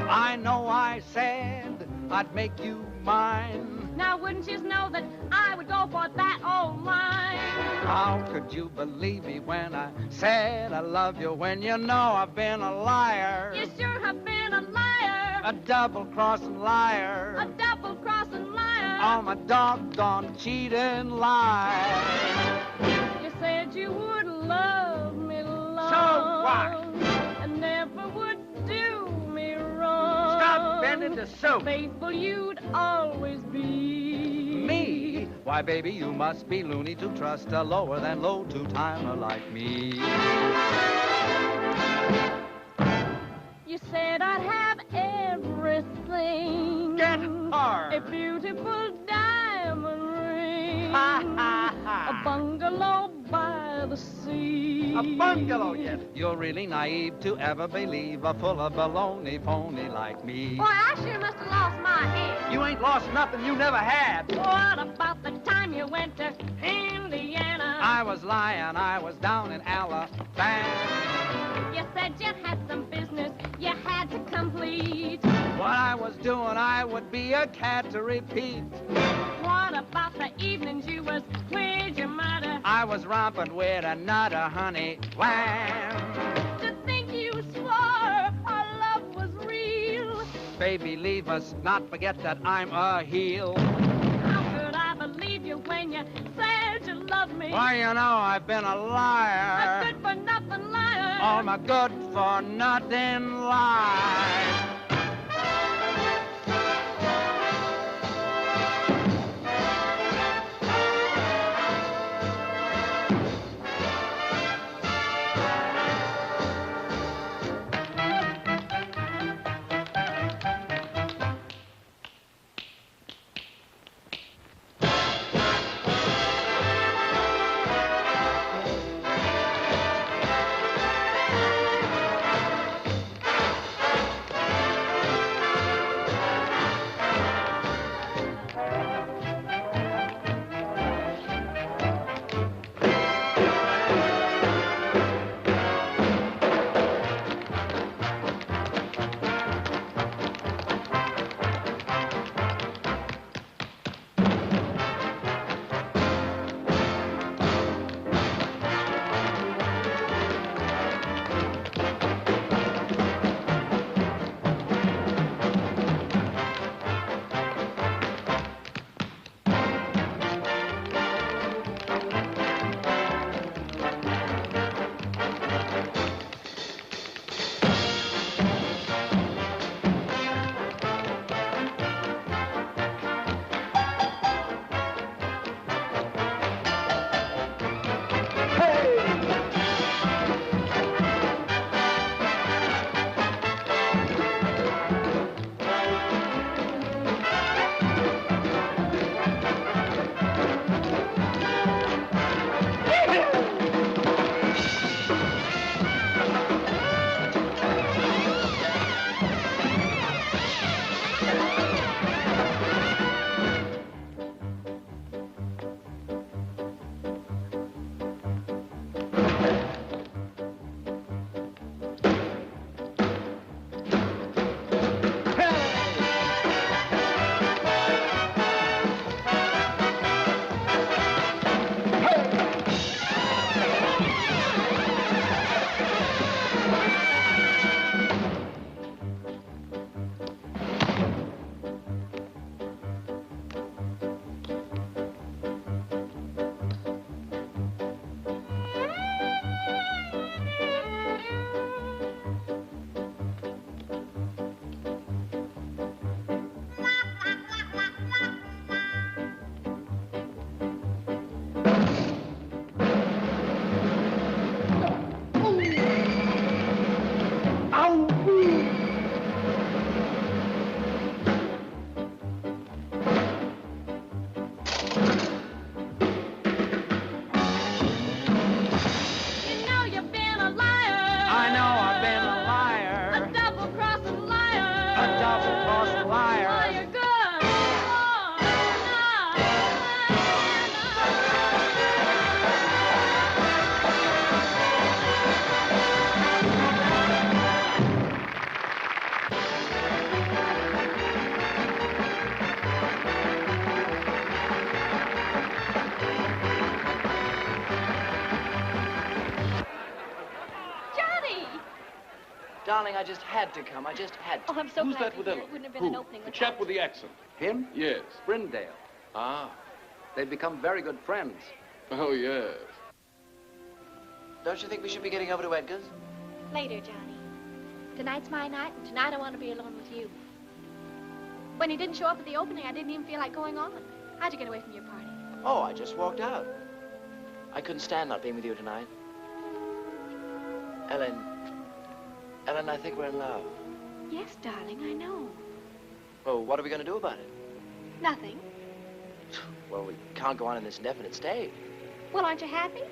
I know I said I'd make you mine. Now, wouldn't you know that I would go for that old line? How could you believe me when I said I love you, when you know I've been a liar? You sure have been a liar. A double-crossing liar. A double-crossing liar. All my doggone cheating lies. You said you would love me long. So what? And never would do me wrong. Stop bending the soup. Faithful you'd always be. Me? Why, baby, you must be loony to trust a lower than low two-timer like me. You said I'd have everything. Get hard. A beautiful diamond ring. Ha, ha, ha. A bungalow by the sea. A bungalow, yes. You're really naive to ever believe a full of baloney pony like me. Boy, I sure must have lost my head. You ain't lost nothing you never had. What about the time you went to Indiana? I was lying, I was down in Alabama. You said you had some business you had to complete. What I was doing, I would be a cat to repeat. What about the evenings you was with your mother? I was romping with another honey lamb. To think you swore our love was real. Baby, leave us, not forget that I'm a heel. How could I believe you when you said you loved me? Why, you know I've been a liar. A good-for-nothing liar. All my good-for-nothing lies. Darling, I just had to come. I just had to. Oh, I'm so Who's glad that to with hear Ellen? it wouldn't have been Who? an opening. The without chap with the accent. Him? Yes. Brindale. Ah. They've become very good friends. Oh, yes. Don't you think we should be getting over to Edgar's? Later, Johnny. Tonight's my night, and tonight I want to be alone with you. When you didn't show up at the opening, I didn't even feel like going on. How'd you get away from your party? Oh, I just walked out. I couldn't stand not being with you tonight. Ellen, I think we're in love. Yes, darling, I know. Well, what are we going to do about it? Nothing. Well, we can't go on in this indefinite state. Well, aren't you happy?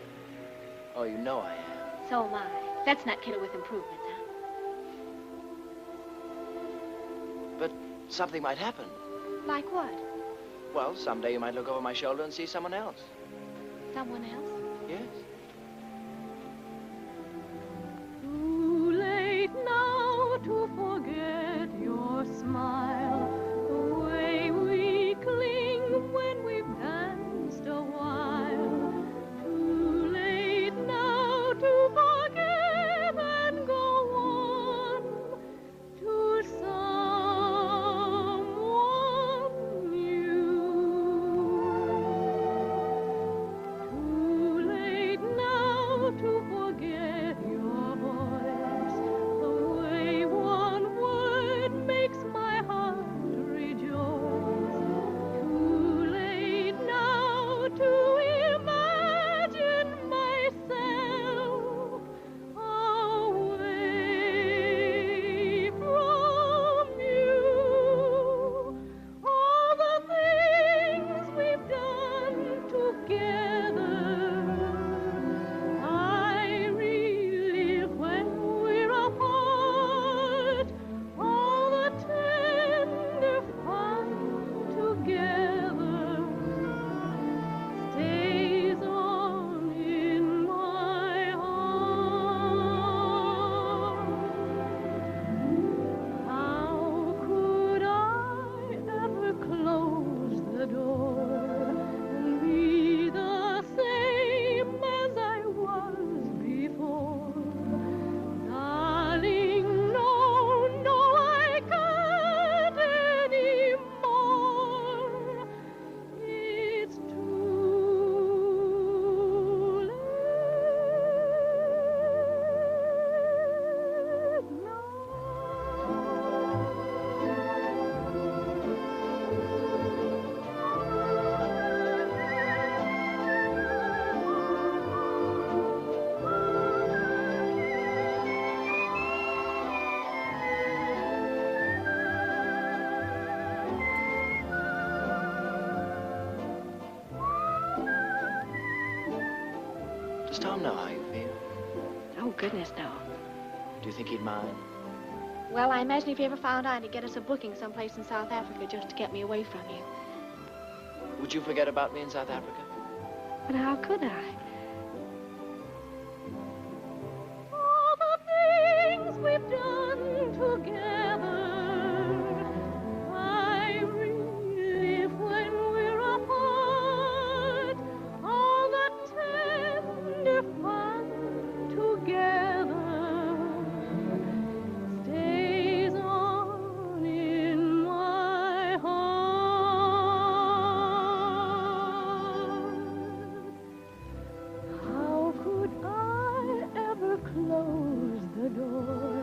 Oh, you know I am. So am I. Let's not kid her with improvements, huh? But something might happen. Like what? Well, someday you might look over my shoulder and see someone else. Someone else? Yes. Too late now to forget your smile, the way we cling when we've danced a while. Too late now to forget and go on to someone new. Too late now to forget your voice, the way one word makes my heart rejoice. Too late now to imagine myself away from you. All the things we've done together, I relive when we're apart. All the tender fun together stays on in my heart. How could I ever close the door and be the same as I was before? Darling, no, no, I can't anymore. It's too late Does Tom know how you feel? Oh, goodness, no. Do you think he'd mind? Well, I imagine if he ever found out, he'd get us a booking someplace in South Africa just to get me away from you. Would you forget about me in South Africa? But how could I? all the things we've done together, I relive when we're apart. All the tender fun together stays on in my heart. How could I ever close the door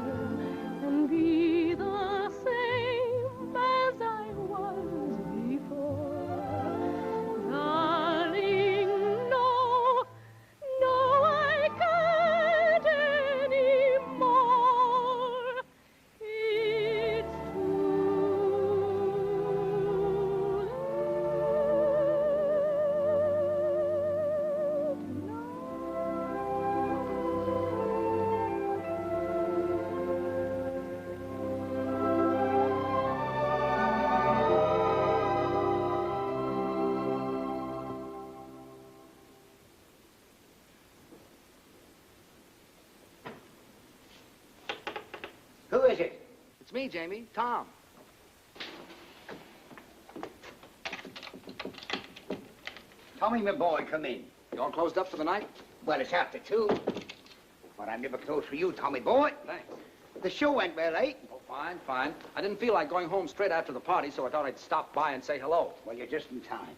and be the same as I was before? Darling, no, no, I can't anymore. It's Who is it? It's me, Jamie. Tom. Tommy, my boy, come in. You all closed up for the night? Well, it's after 2. But I'm never close for you, Tommy boy. Thanks. The show went well, eh? Oh, fine, fine. I didn't feel like going home straight after the party, so I thought I'd stop by and say hello. Well, you're just in time.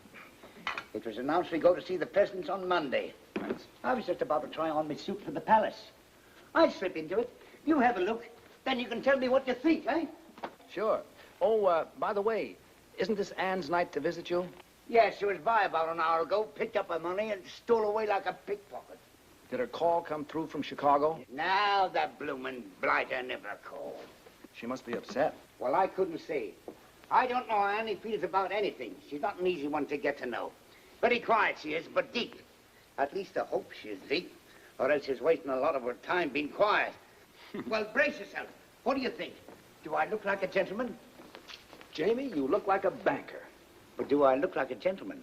It was announced we go to see the presidents on Monday. Thanks. I was just about to try on my suit for the palace. I'll slip into it. You have a look. Then you can tell me what you think, eh? Sure. Oh, by the way, isn't this Anne's night to visit you? Yes, she was by about an hour ago, picked up her money and stole away like a pickpocket. Did her call come through from Chicago? Now that bloomin' blighter never called. She must be upset. Well, I couldn't say. I don't know how Annie feels about anything. She's not an easy one to get to know. Very quiet she is, but deep. At least I hope she is deep, or else she's wasting a lot of her time being quiet. Well, brace yourself. What do you think? Do I look like a gentleman? Jamie, you look like a banker. But do I look like a gentleman?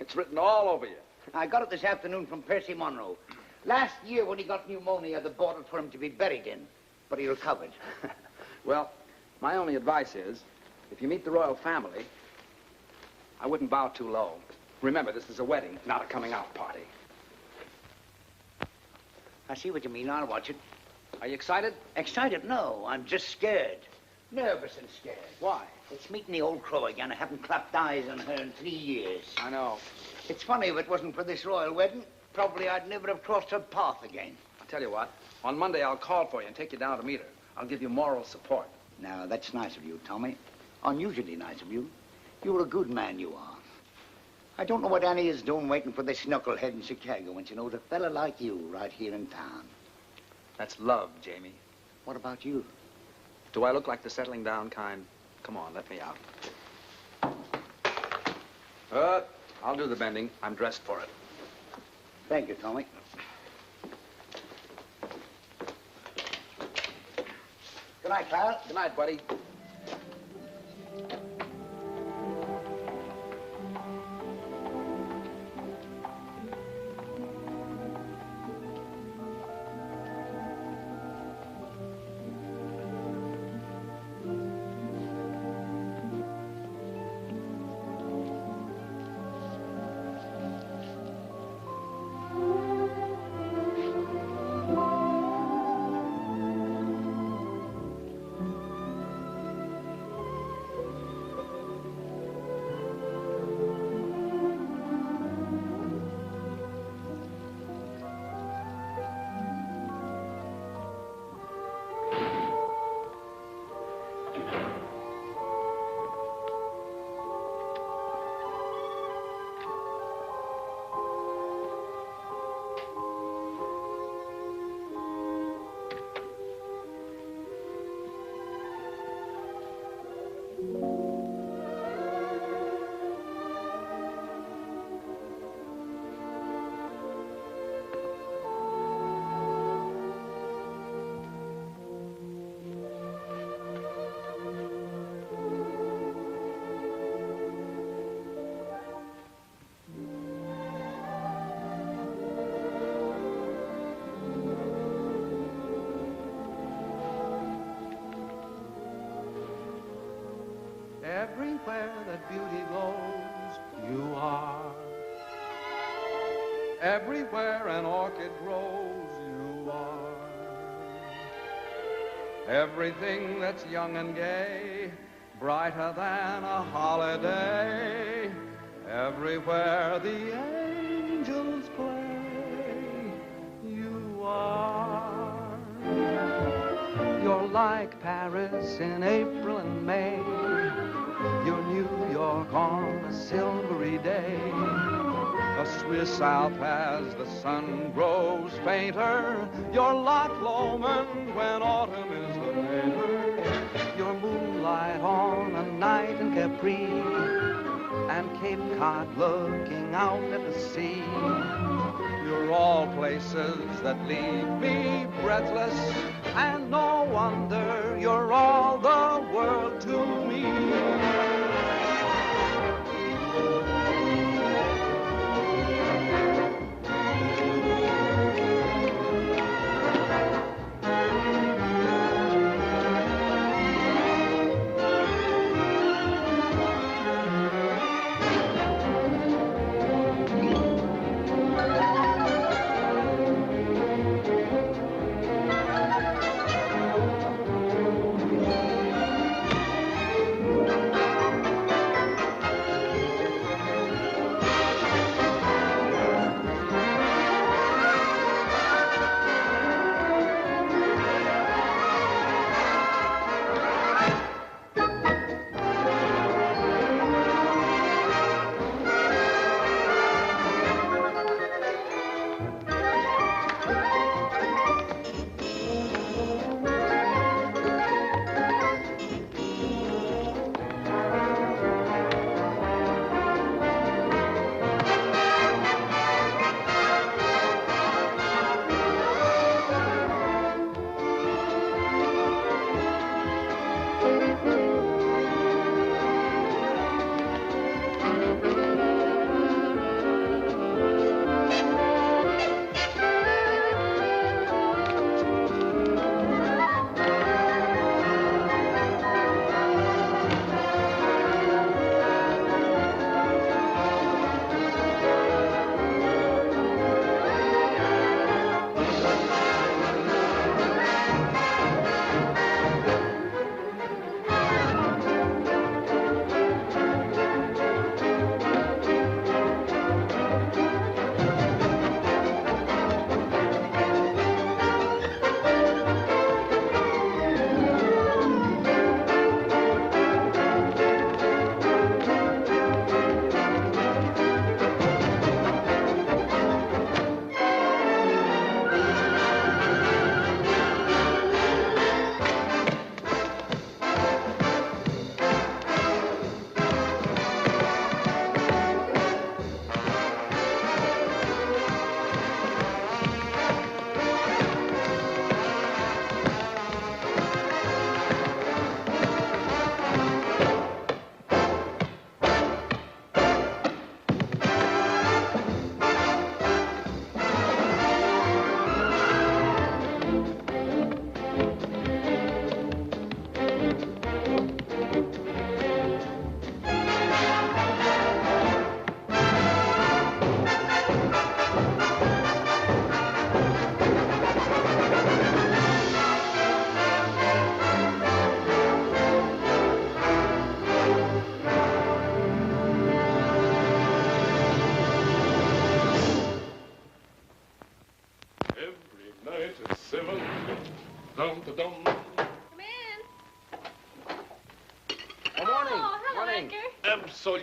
It's written all over you. I got it this afternoon from Percy Monroe. Last year when he got pneumonia, they bought it for him to be buried in, but he recovered. Well, my only advice is, if you meet the royal family, I wouldn't bow too low. Remember, this is a wedding, not a coming-out party. I see what you mean. I'll watch it. Are you excited? Excited? No, I'm just scared. Nervous and scared. Why? It's meeting the old crow again. I haven't clapped eyes on her in 3 years. I know. It's funny, if it wasn't for this royal wedding, probably I'd never have crossed her path again. I'll tell you what. On Monday, I'll call for you and take you down to meet her. I'll give you moral support. Now, that's nice of you, Tommy. Unusually nice of you. You're a good man, you are. I don't know what Annie is doing waiting for this knucklehead in Chicago when she knows a fella like you right here in town. That's love, Jamie. What about you? Do I look like the settling down kind? Come on, let me out. I'll do the bending. I'm dressed for it. Thank you, Tommy. Good night, Clara. Good night, buddy. Everywhere that beauty glows, you are. Everywhere an orchid grows, you are. Everything that's young and gay, brighter than a holiday. Everywhere the angels play, you are. You're like Paris in April and May. You're New York on a silvery day. A Swiss Alp as the sun grows fainter. You're Loch Lomond when autumn is the mater. You're moonlight on a night in Capri, and Cape Cod looking out at the sea. You're all places that leave me breathless, and no wonder you're all the world to me.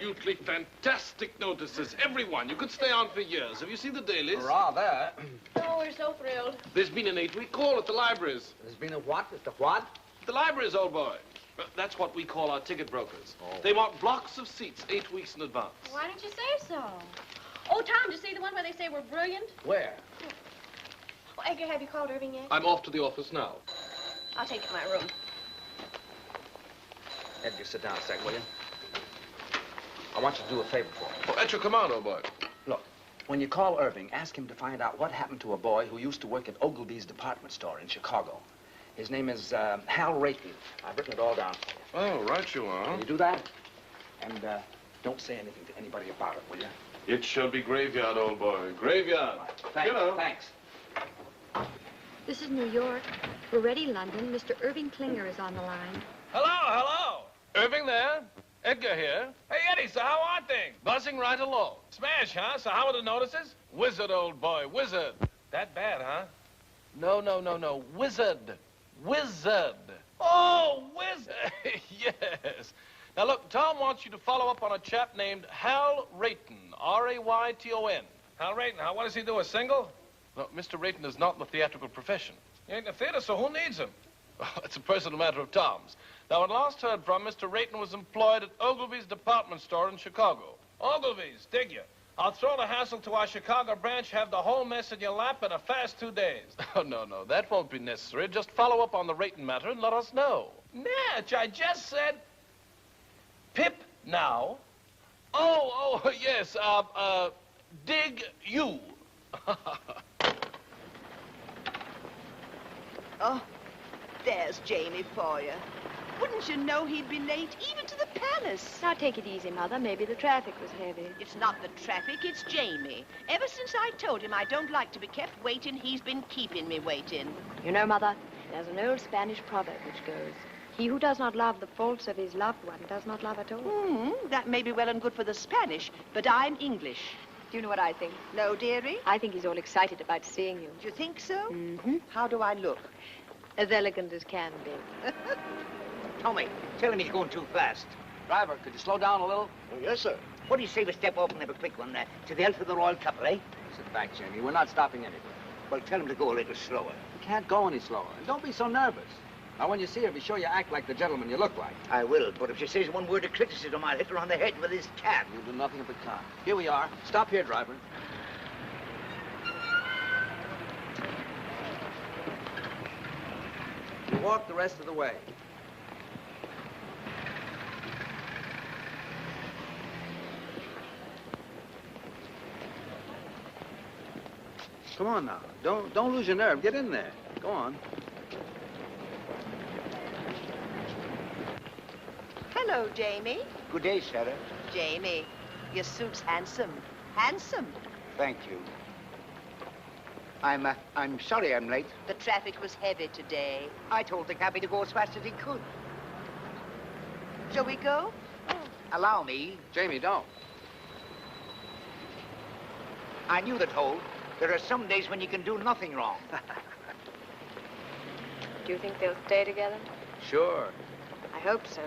absolutely fantastic notices. Everyone. You could stay on for years. Have you seen the dailies? Rather. Oh, we're so thrilled. There's been an 8-week call at the libraries. There's been a what? At the what? The libraries, old boy. That's what we call our ticket brokers. Oh. They want blocks of seats 8 weeks in advance. Why didn't you say so? Oh, Tom, did you see the one where they say we're brilliant? Where? Oh, Edgar, have you called Irving yet? I'm off to the office now. I'll take you to my room. Edgar, sit down a sec, will you? I want you to do a favor for me. Oh, at your command, old boy. Look, when you call Irving, ask him to find out what happened to a boy who used to work at Ogilvy's department store in Chicago. His name is Hal Rayfield. I've written it all down for you. Oh, right you are. Can you do that? And don't say anything to anybody about it, will you? It shall be graveyard, old boy. Graveyard. Thanks. You know. Thanks. This is New York. We're ready, London. Mr. Irving Klinger is on the line. Hello, hello. Irving there? Edgar here. Hey, Eddie, so how are things? Buzzing right along. Smash, huh? So how are the notices? Wizard, old boy, wizard. That bad, huh? No. Wizard. Wizard. Oh, wizard. Yes. Now, look, Tom wants you to follow up on a chap named Hal Rayton, R-A-Y-T-O-N. Hal Rayton, what does he do, a single? No, Mr. Rayton is not in the theatrical profession. He ain't in the theater, so who needs him? It's a personal matter of Tom's. Now, when last heard from, Mr. Rayton was employed at Ogilvy's department store in Chicago. Ogilvy's, dig ya. I'll throw the hassle to our Chicago branch, have the whole mess in your lap in a fast 2 days. Oh, no, that won't be necessary. Just follow up on the Rayton matter and let us know. Natch, I just said... Pip now. Oh, yes, dig you. Oh, there's Jamie for you. Wouldn't you know he'd be late, even to the palace? Now, take it easy, Mother. Maybe the traffic was heavy. It's not the traffic, it's Jamie. Ever since I told him I don't like to be kept waiting, he's been keeping me waiting. You know, Mother, there's an old Spanish proverb which goes, he who does not love the faults of his loved one does not love at all. That may be well and good for the Spanish, but I'm English. Do you know what I think? No, dearie? I think he's all excited about seeing you. Do you think so? Mm-hmm. How do I look? As elegant as can be. Tommy, tell him he's going too fast. Driver, could you slow down a little? Oh, yes, sir. What do you say we step off and have a quick one to the health of the royal couple, eh? Sit back, Jamie. We're not stopping anywhere. Well, tell him to go a little slower. You can't go any slower. And don't be so nervous. Now, when you see her, be sure you act like the gentleman you look like. I will, but if she says one word of criticism, I'll hit her on the head with this cat. You'll do nothing of the kind. Here we are. Stop here, driver. You walk the rest of the way. Come on now. Don't lose your nerve. Get in there. Go on. Hello, Jamie. Good day, Sarah. Jamie, your suit's handsome. Handsome. Thank you. I'm sorry I'm late. The traffic was heavy today. I told the cabby to go as fast as he could. Shall we go? Allow me. Jamie, don't. I knew the toll. There are some days when you can do nothing wrong. Do you think they'll stay together? Sure. I hope so.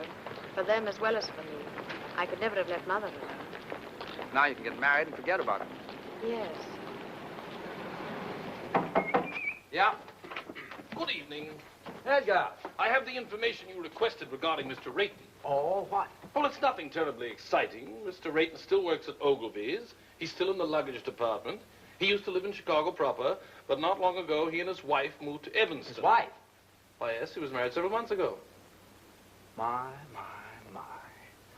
For them as well as for me. I could never have left Mother alone. Now you can get married and forget about it. Yes. Yeah? Good evening. Edgar. I have the information you requested regarding Mr. Rayton. Oh, what? Well, it's nothing terribly exciting. Mr. Rayton still works at Ogilvy's. He's still in the luggage department. He used to live in Chicago proper, but not long ago, he and his wife moved to Evanston. His wife? Why, yes, he was married several months ago. My.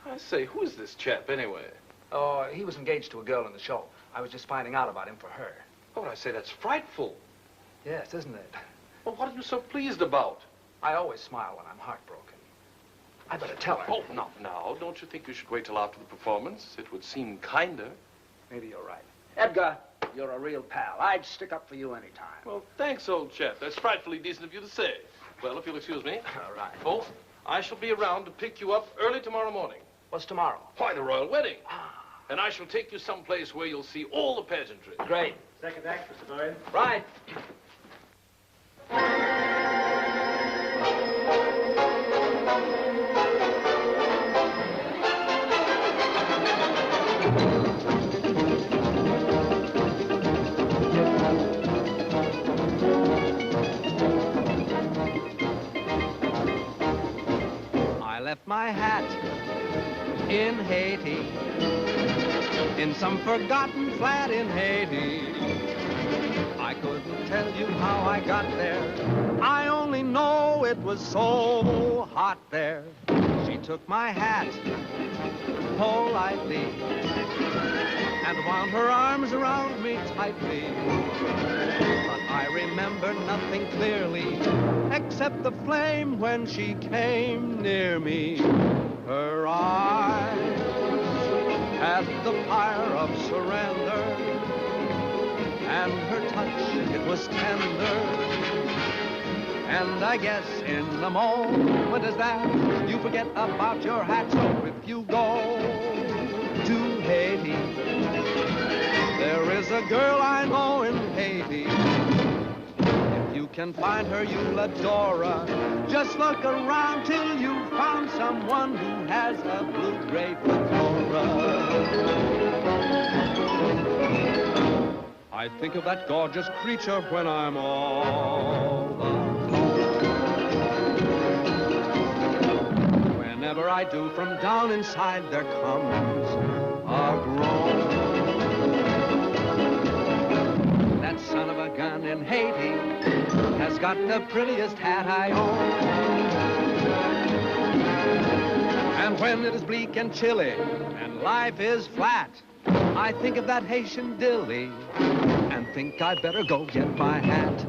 I say, who is this chap, anyway? Oh, he was engaged to a girl in the show. I was just finding out about him for her. Oh, I say, that's frightful. Yes, isn't it? Well, what are you so pleased about? I always smile when I'm heartbroken. I better tell her. Oh, not now. Don't you think you should wait till after the performance? It would seem kinder. Maybe you're right. Edgar, you're a real pal. I'd stick up for you any time. Well, thanks, old chap. That's frightfully decent of you to say. Well, if you'll excuse me. All right. Oh, I shall be around to pick you up early tomorrow morning. What's tomorrow? Why, the royal wedding. And I shall take you someplace where you'll see all the pageantry. Great. Second act, Mr. Boyd. Right. in Haiti, in some forgotten flat in Haiti. I couldn't tell you how I got there. I only know it was so hot there. She took my hat politely and wound her arms around me tightly. But I remember nothing clearly except the flame when she came near me. Her eyes had the fire of surrender, and her touch, it was tender. And I guess in the moment as that, you forget about your hat. So if you go to Haiti, there is a girl I know in Haiti. If you can find her, you'll adore her. Just look around till you found someone who has a blue-gray fedora. I think of that gorgeous creature when I'm all alone. Whenever I do, from down inside there comes a groan. That son of a gun in Haiti has got the prettiest hat I own. And when it is bleak and chilly and life is flat, I think of that Haitian dilly and think I'd better go get my hat.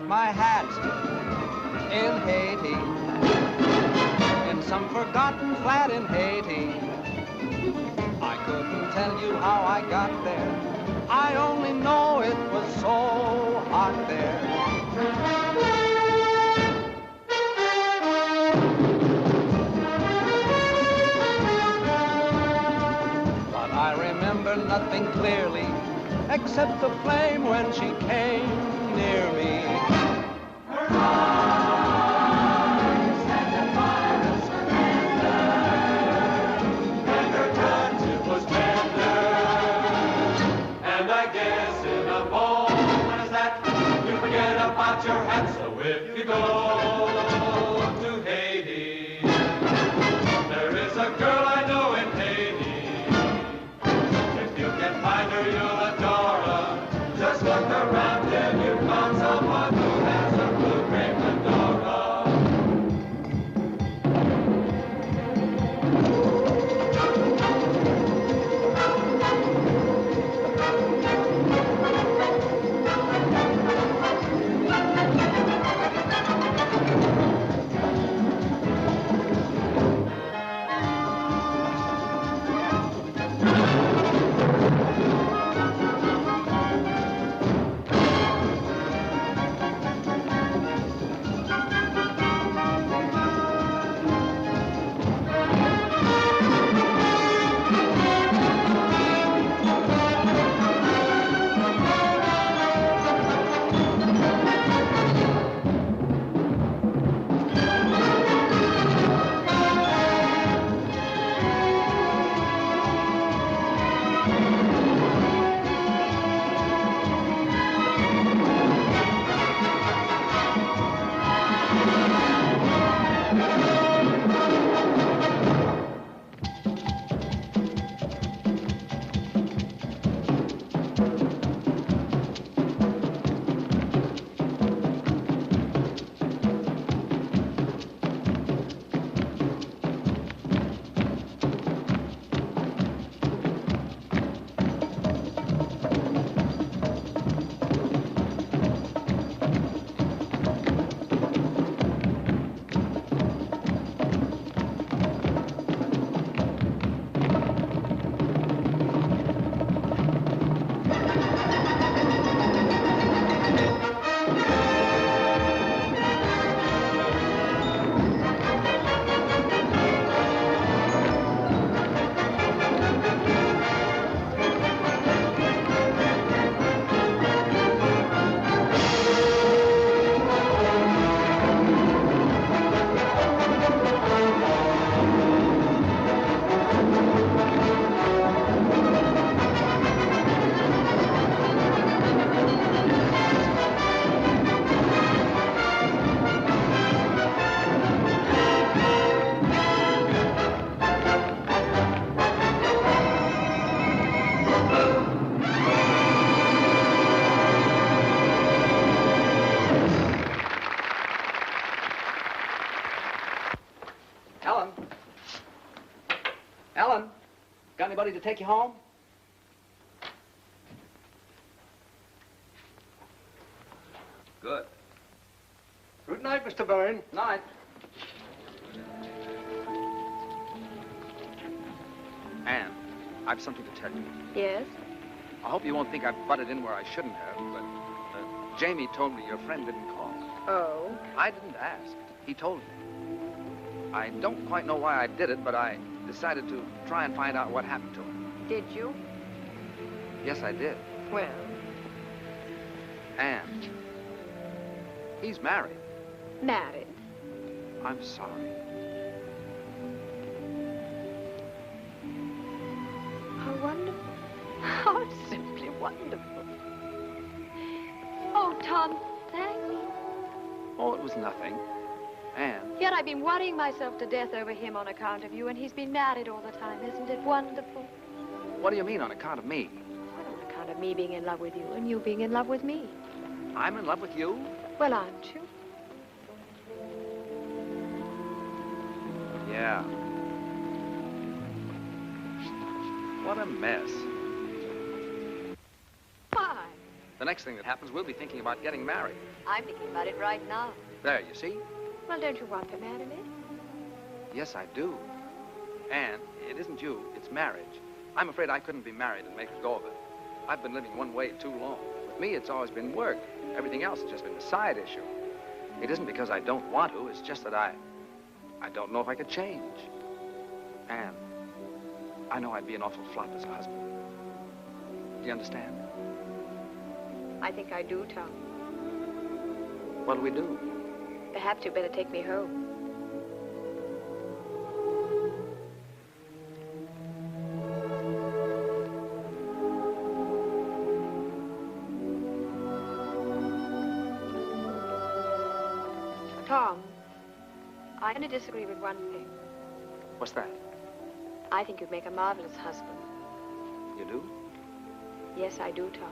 My hat in Haiti, in some forgotten flat in Haiti. I couldn't tell you how I got there. I only know it was so hot there. But I remember nothing clearly except the flame when she came near me. Her eyes had the fire of surrender, and her touch, it was tender. And I guess in a moment as that, you forget about your hat. So if you go to Haiti, there is a girl I know in Haiti. If you can find her, you'll adore her. Just look around till you found someone who has a blue-gray fedora. somebody to take you home? Good. Good night, Mr. Byrne. Night. Anne, I've something to tell you. Yes? I hope you won't think I've butted in where I shouldn't have, but Jamie told me your friend didn't call. Oh? I didn't ask. He told me. I don't quite know why I did it, but I decided to try and find out what happened to him. Did you? Yes, I did. Well? Anne, he's married. Married? I'm sorry. How wonderful. How simply wonderful. Oh, Tom, thank you. Oh, it was nothing. Anne. Yet I've been worrying myself to death over him on account of you, and he's been married all the time. Isn't it wonderful? What do you mean, on account of me? Well, on account of me being in love with you, and you being in love with me. I'm in love with you? Well, aren't you? Yeah. What a mess. Why? The next thing that happens, we'll be thinking about getting married. I'm thinking about it right now. There, you see? Well, don't you want to marry me? Yes, I do. Anne, it isn't you, it's marriage. I'm afraid I couldn't be married and make a go of it. I've been living one way too long. With me, it's always been work. Everything else has just been a side issue. It isn't because I don't want to, it's just that I don't know if I could change. Anne, I know I'd be an awful flop as a husband. Do you understand? I think I do, Tom. What'll we do? Perhaps you'd better take me home. Tom, I only disagree with one thing. What's that? I think you'd make a marvelous husband. You do? Yes, I do, Tom.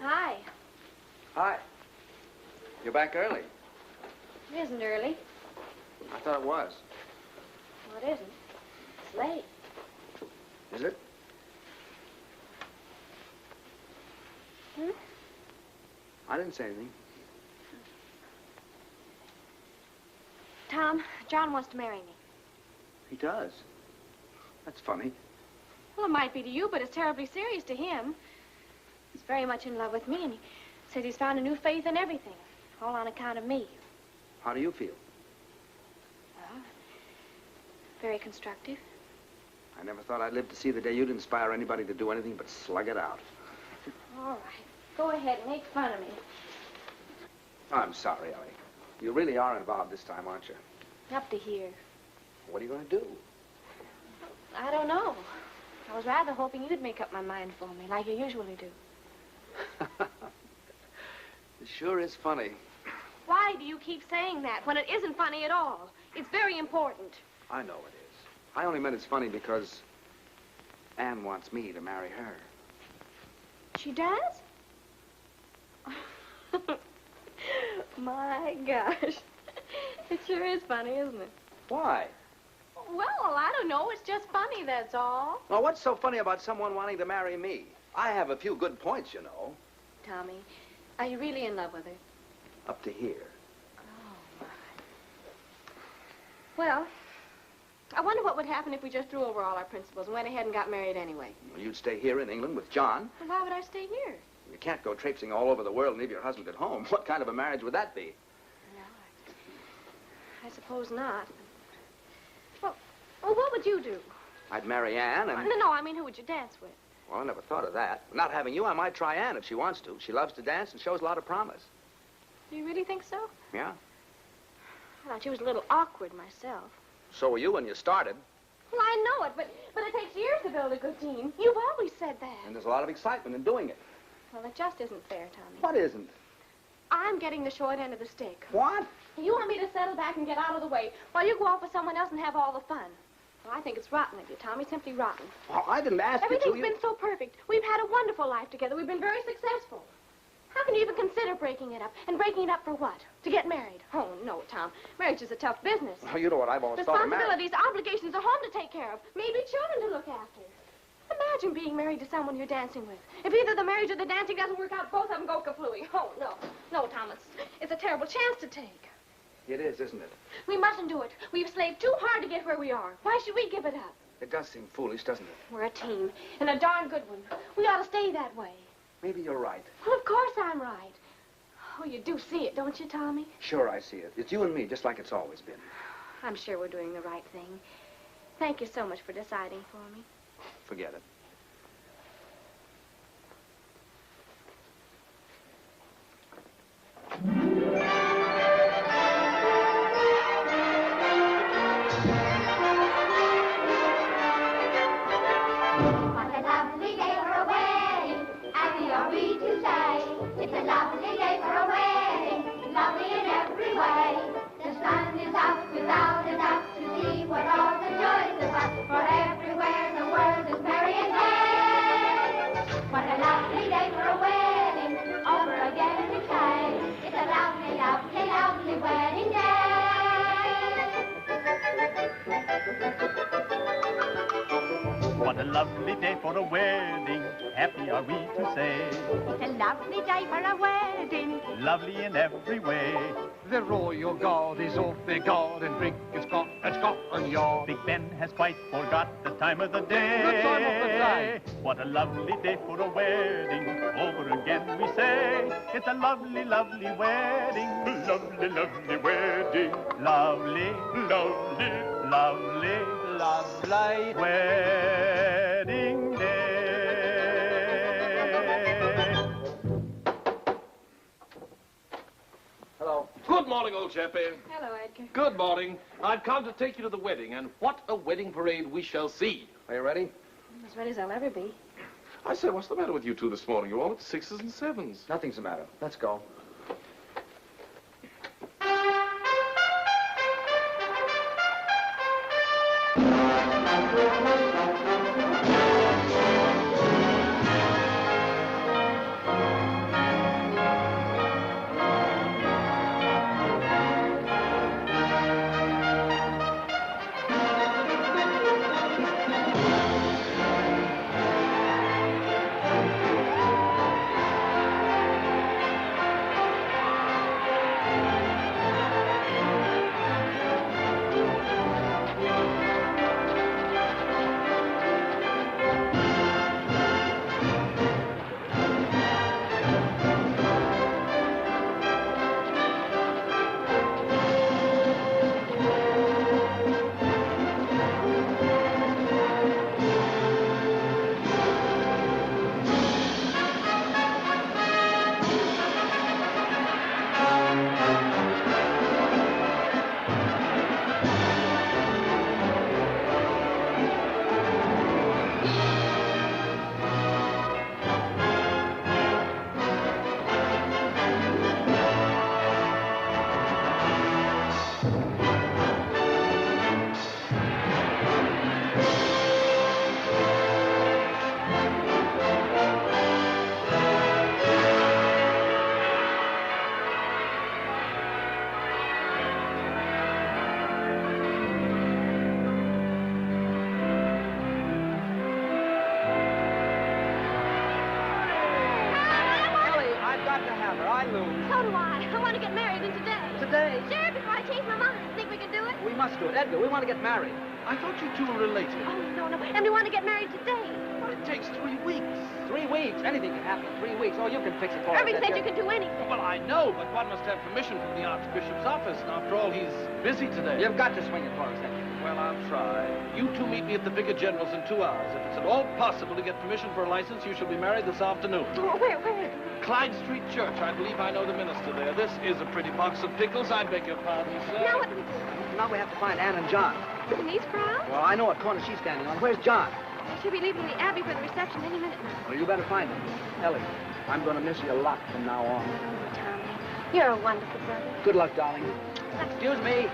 Hi. Hi. You're back early. It isn't early. I thought it was. Well, it isn't. It's late. Is it? Hmm? I didn't say anything. Tom, John wants to marry me. He does. That's funny. Well, it might be to you, but it's terribly serious to him. He's very much in love with me, and he says he's found a new faith in everything, all on account of me. How do you feel? Well, very constructive. I never thought I'd live to see the day you'd inspire anybody to do anything but slug it out. All right. Go ahead and make fun of me. I'm sorry, Ellie. You really are involved this time, aren't you? Up to here. What are you going to do? I don't know. I was rather hoping you'd make up my mind for me, like you usually do. It sure is funny. Why do you keep saying that when it isn't funny at all? It's very important. I know it is. I only meant it's funny because Anne wants me to marry her. She does? My gosh. It sure is funny, isn't it? Why? Well, I don't know. It's just funny, that's all. Well, what's so funny about someone wanting to marry me? I have a few good points, you know. Tommy, are you really in love with her? Up to here. Oh, my. Well, I wonder what would happen if we just threw over all our principles and went ahead and got married anyway. Well, you'd stay here in England with John. Well, why would I stay here? You can't go traipsing all over the world and leave your husband at home. What kind of a marriage would that be? No, I suppose not. Well, what would you do? I'd marry Anne and... No, I mean, who would you dance with? Well, I never thought of that. Not having you, I might try Anne if she wants to. She loves to dance and shows a lot of promise. Do you really think so? Yeah. I thought she was a little awkward myself. So were you when you started. Well, I know it, but it takes years to build a good team. You've always said that. And there's a lot of excitement in doing it. Well, it just isn't fair, Tommy. What isn't? I'm getting the short end of the stick. What? You want me to settle back and get out of the way while you go off with someone else and have all the fun. Well, I think it's rotten of you, Tommy, simply rotten. Well, I didn't ask you to. Everything's been so perfect. We've had a wonderful life together. We've been very successful. How can you even consider breaking it up? And breaking it up for what? To get married? Oh, no, Tom. Marriage is a tough business. Well, you know what I've always thought of marriage. Responsibilities, obligations, a home to take care of, maybe children to look after. Imagine being married to someone you're dancing with. If either the marriage or the dancing doesn't work out, both of them go kaflooey. Oh, no. No, Thomas. It's a terrible chance to take. It is, isn't it? We mustn't do it. We've slaved too hard to get where we are. Why should we give it up? It does seem foolish, doesn't it? We're a team, and a darn good one. We ought to stay that way. Maybe you're right. Well, of course I'm right. Oh, you do see it, don't you, Tommy? Sure, I see it. It's you and me, just like it's always been. I'm sure we're doing the right thing. Thank you so much for deciding for me. Forget it. What a lovely day for a wedding, happy are we to say. It's a lovely day for a wedding, lovely in every way. The sun is out without a doubt to see what all the joys of us, for everywhere the world is merry and gay. What a lovely day for a wedding, over again we say. It's a lovely, lovely, lovely wedding day. What a lovely day for a wedding, happy are we to say. It's a lovely day for a wedding, Lovely in every way. The royal guard is off their guard and drink is got at Scotland Yard. Big Ben has quite forgot the time of the day. The time of the day. What a lovely day for a wedding, over again we say. It's a lovely, lovely wedding. Lovely, lovely wedding. Lovely, lovely, lovely, lovely wedding day. Hello. Good morning, old chappie. Hello, Edgar. Good morning. I've come to take you to the wedding, and what a wedding parade we shall see. Are you ready? I'm as ready as I'll ever be. I say, what's the matter with you two this morning? You're all at 6s and 7s. Nothing's the matter. Let's go. So do I. I want to get married in today. Today? Sure, before I change my mind. Think we can do it? We must do it. Edgar, we want to get married. I thought you two were related. Oh, no. And we want to get married today. But it takes 3 weeks. 3 weeks? Anything can happen in 3 weeks. Oh, you can fix it for us, Irving said Edgar. you can do anything. Well, I know, but one must have permission from the Archbishop's office. And after all, he's busy today. You've got to swing it for us, Edgar. Well, I'll try. You two meet me at the Vicar General's in 2 hours. If it's at all possible to get permission for a license, you shall be married this afternoon. Oh, where? Clyde Street Church. I believe I know the minister there. This is a pretty box of pickles. I beg your pardon, sir. Now what do we do? Now we have to find Ann and John. In these crowds? Well, I know what corner she's standing on. Where's John? They should be leaving the Abbey for the reception any minute now. Well, you better find him. Ellie, I'm going to miss you a lot from now on. Tommy, you're a wonderful brother. Good luck, darling. Excuse me.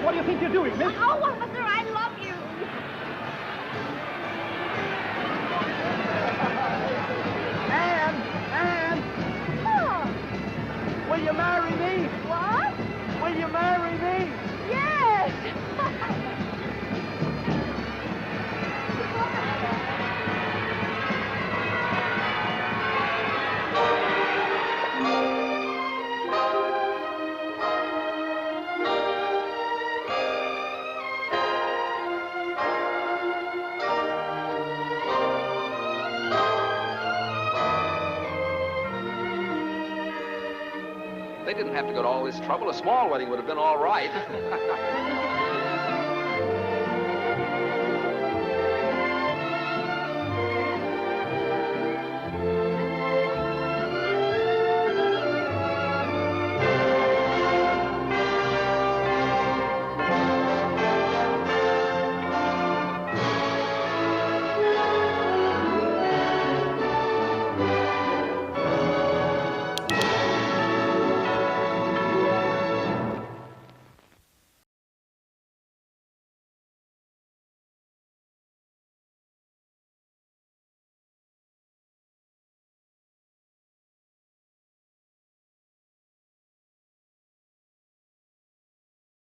What do you think you're doing, miss? Oh, officer, I love you. Anne! Will you marry me? What? Will you marry me? Yes. They didn't have to go to all this trouble. A small wedding would have been all right.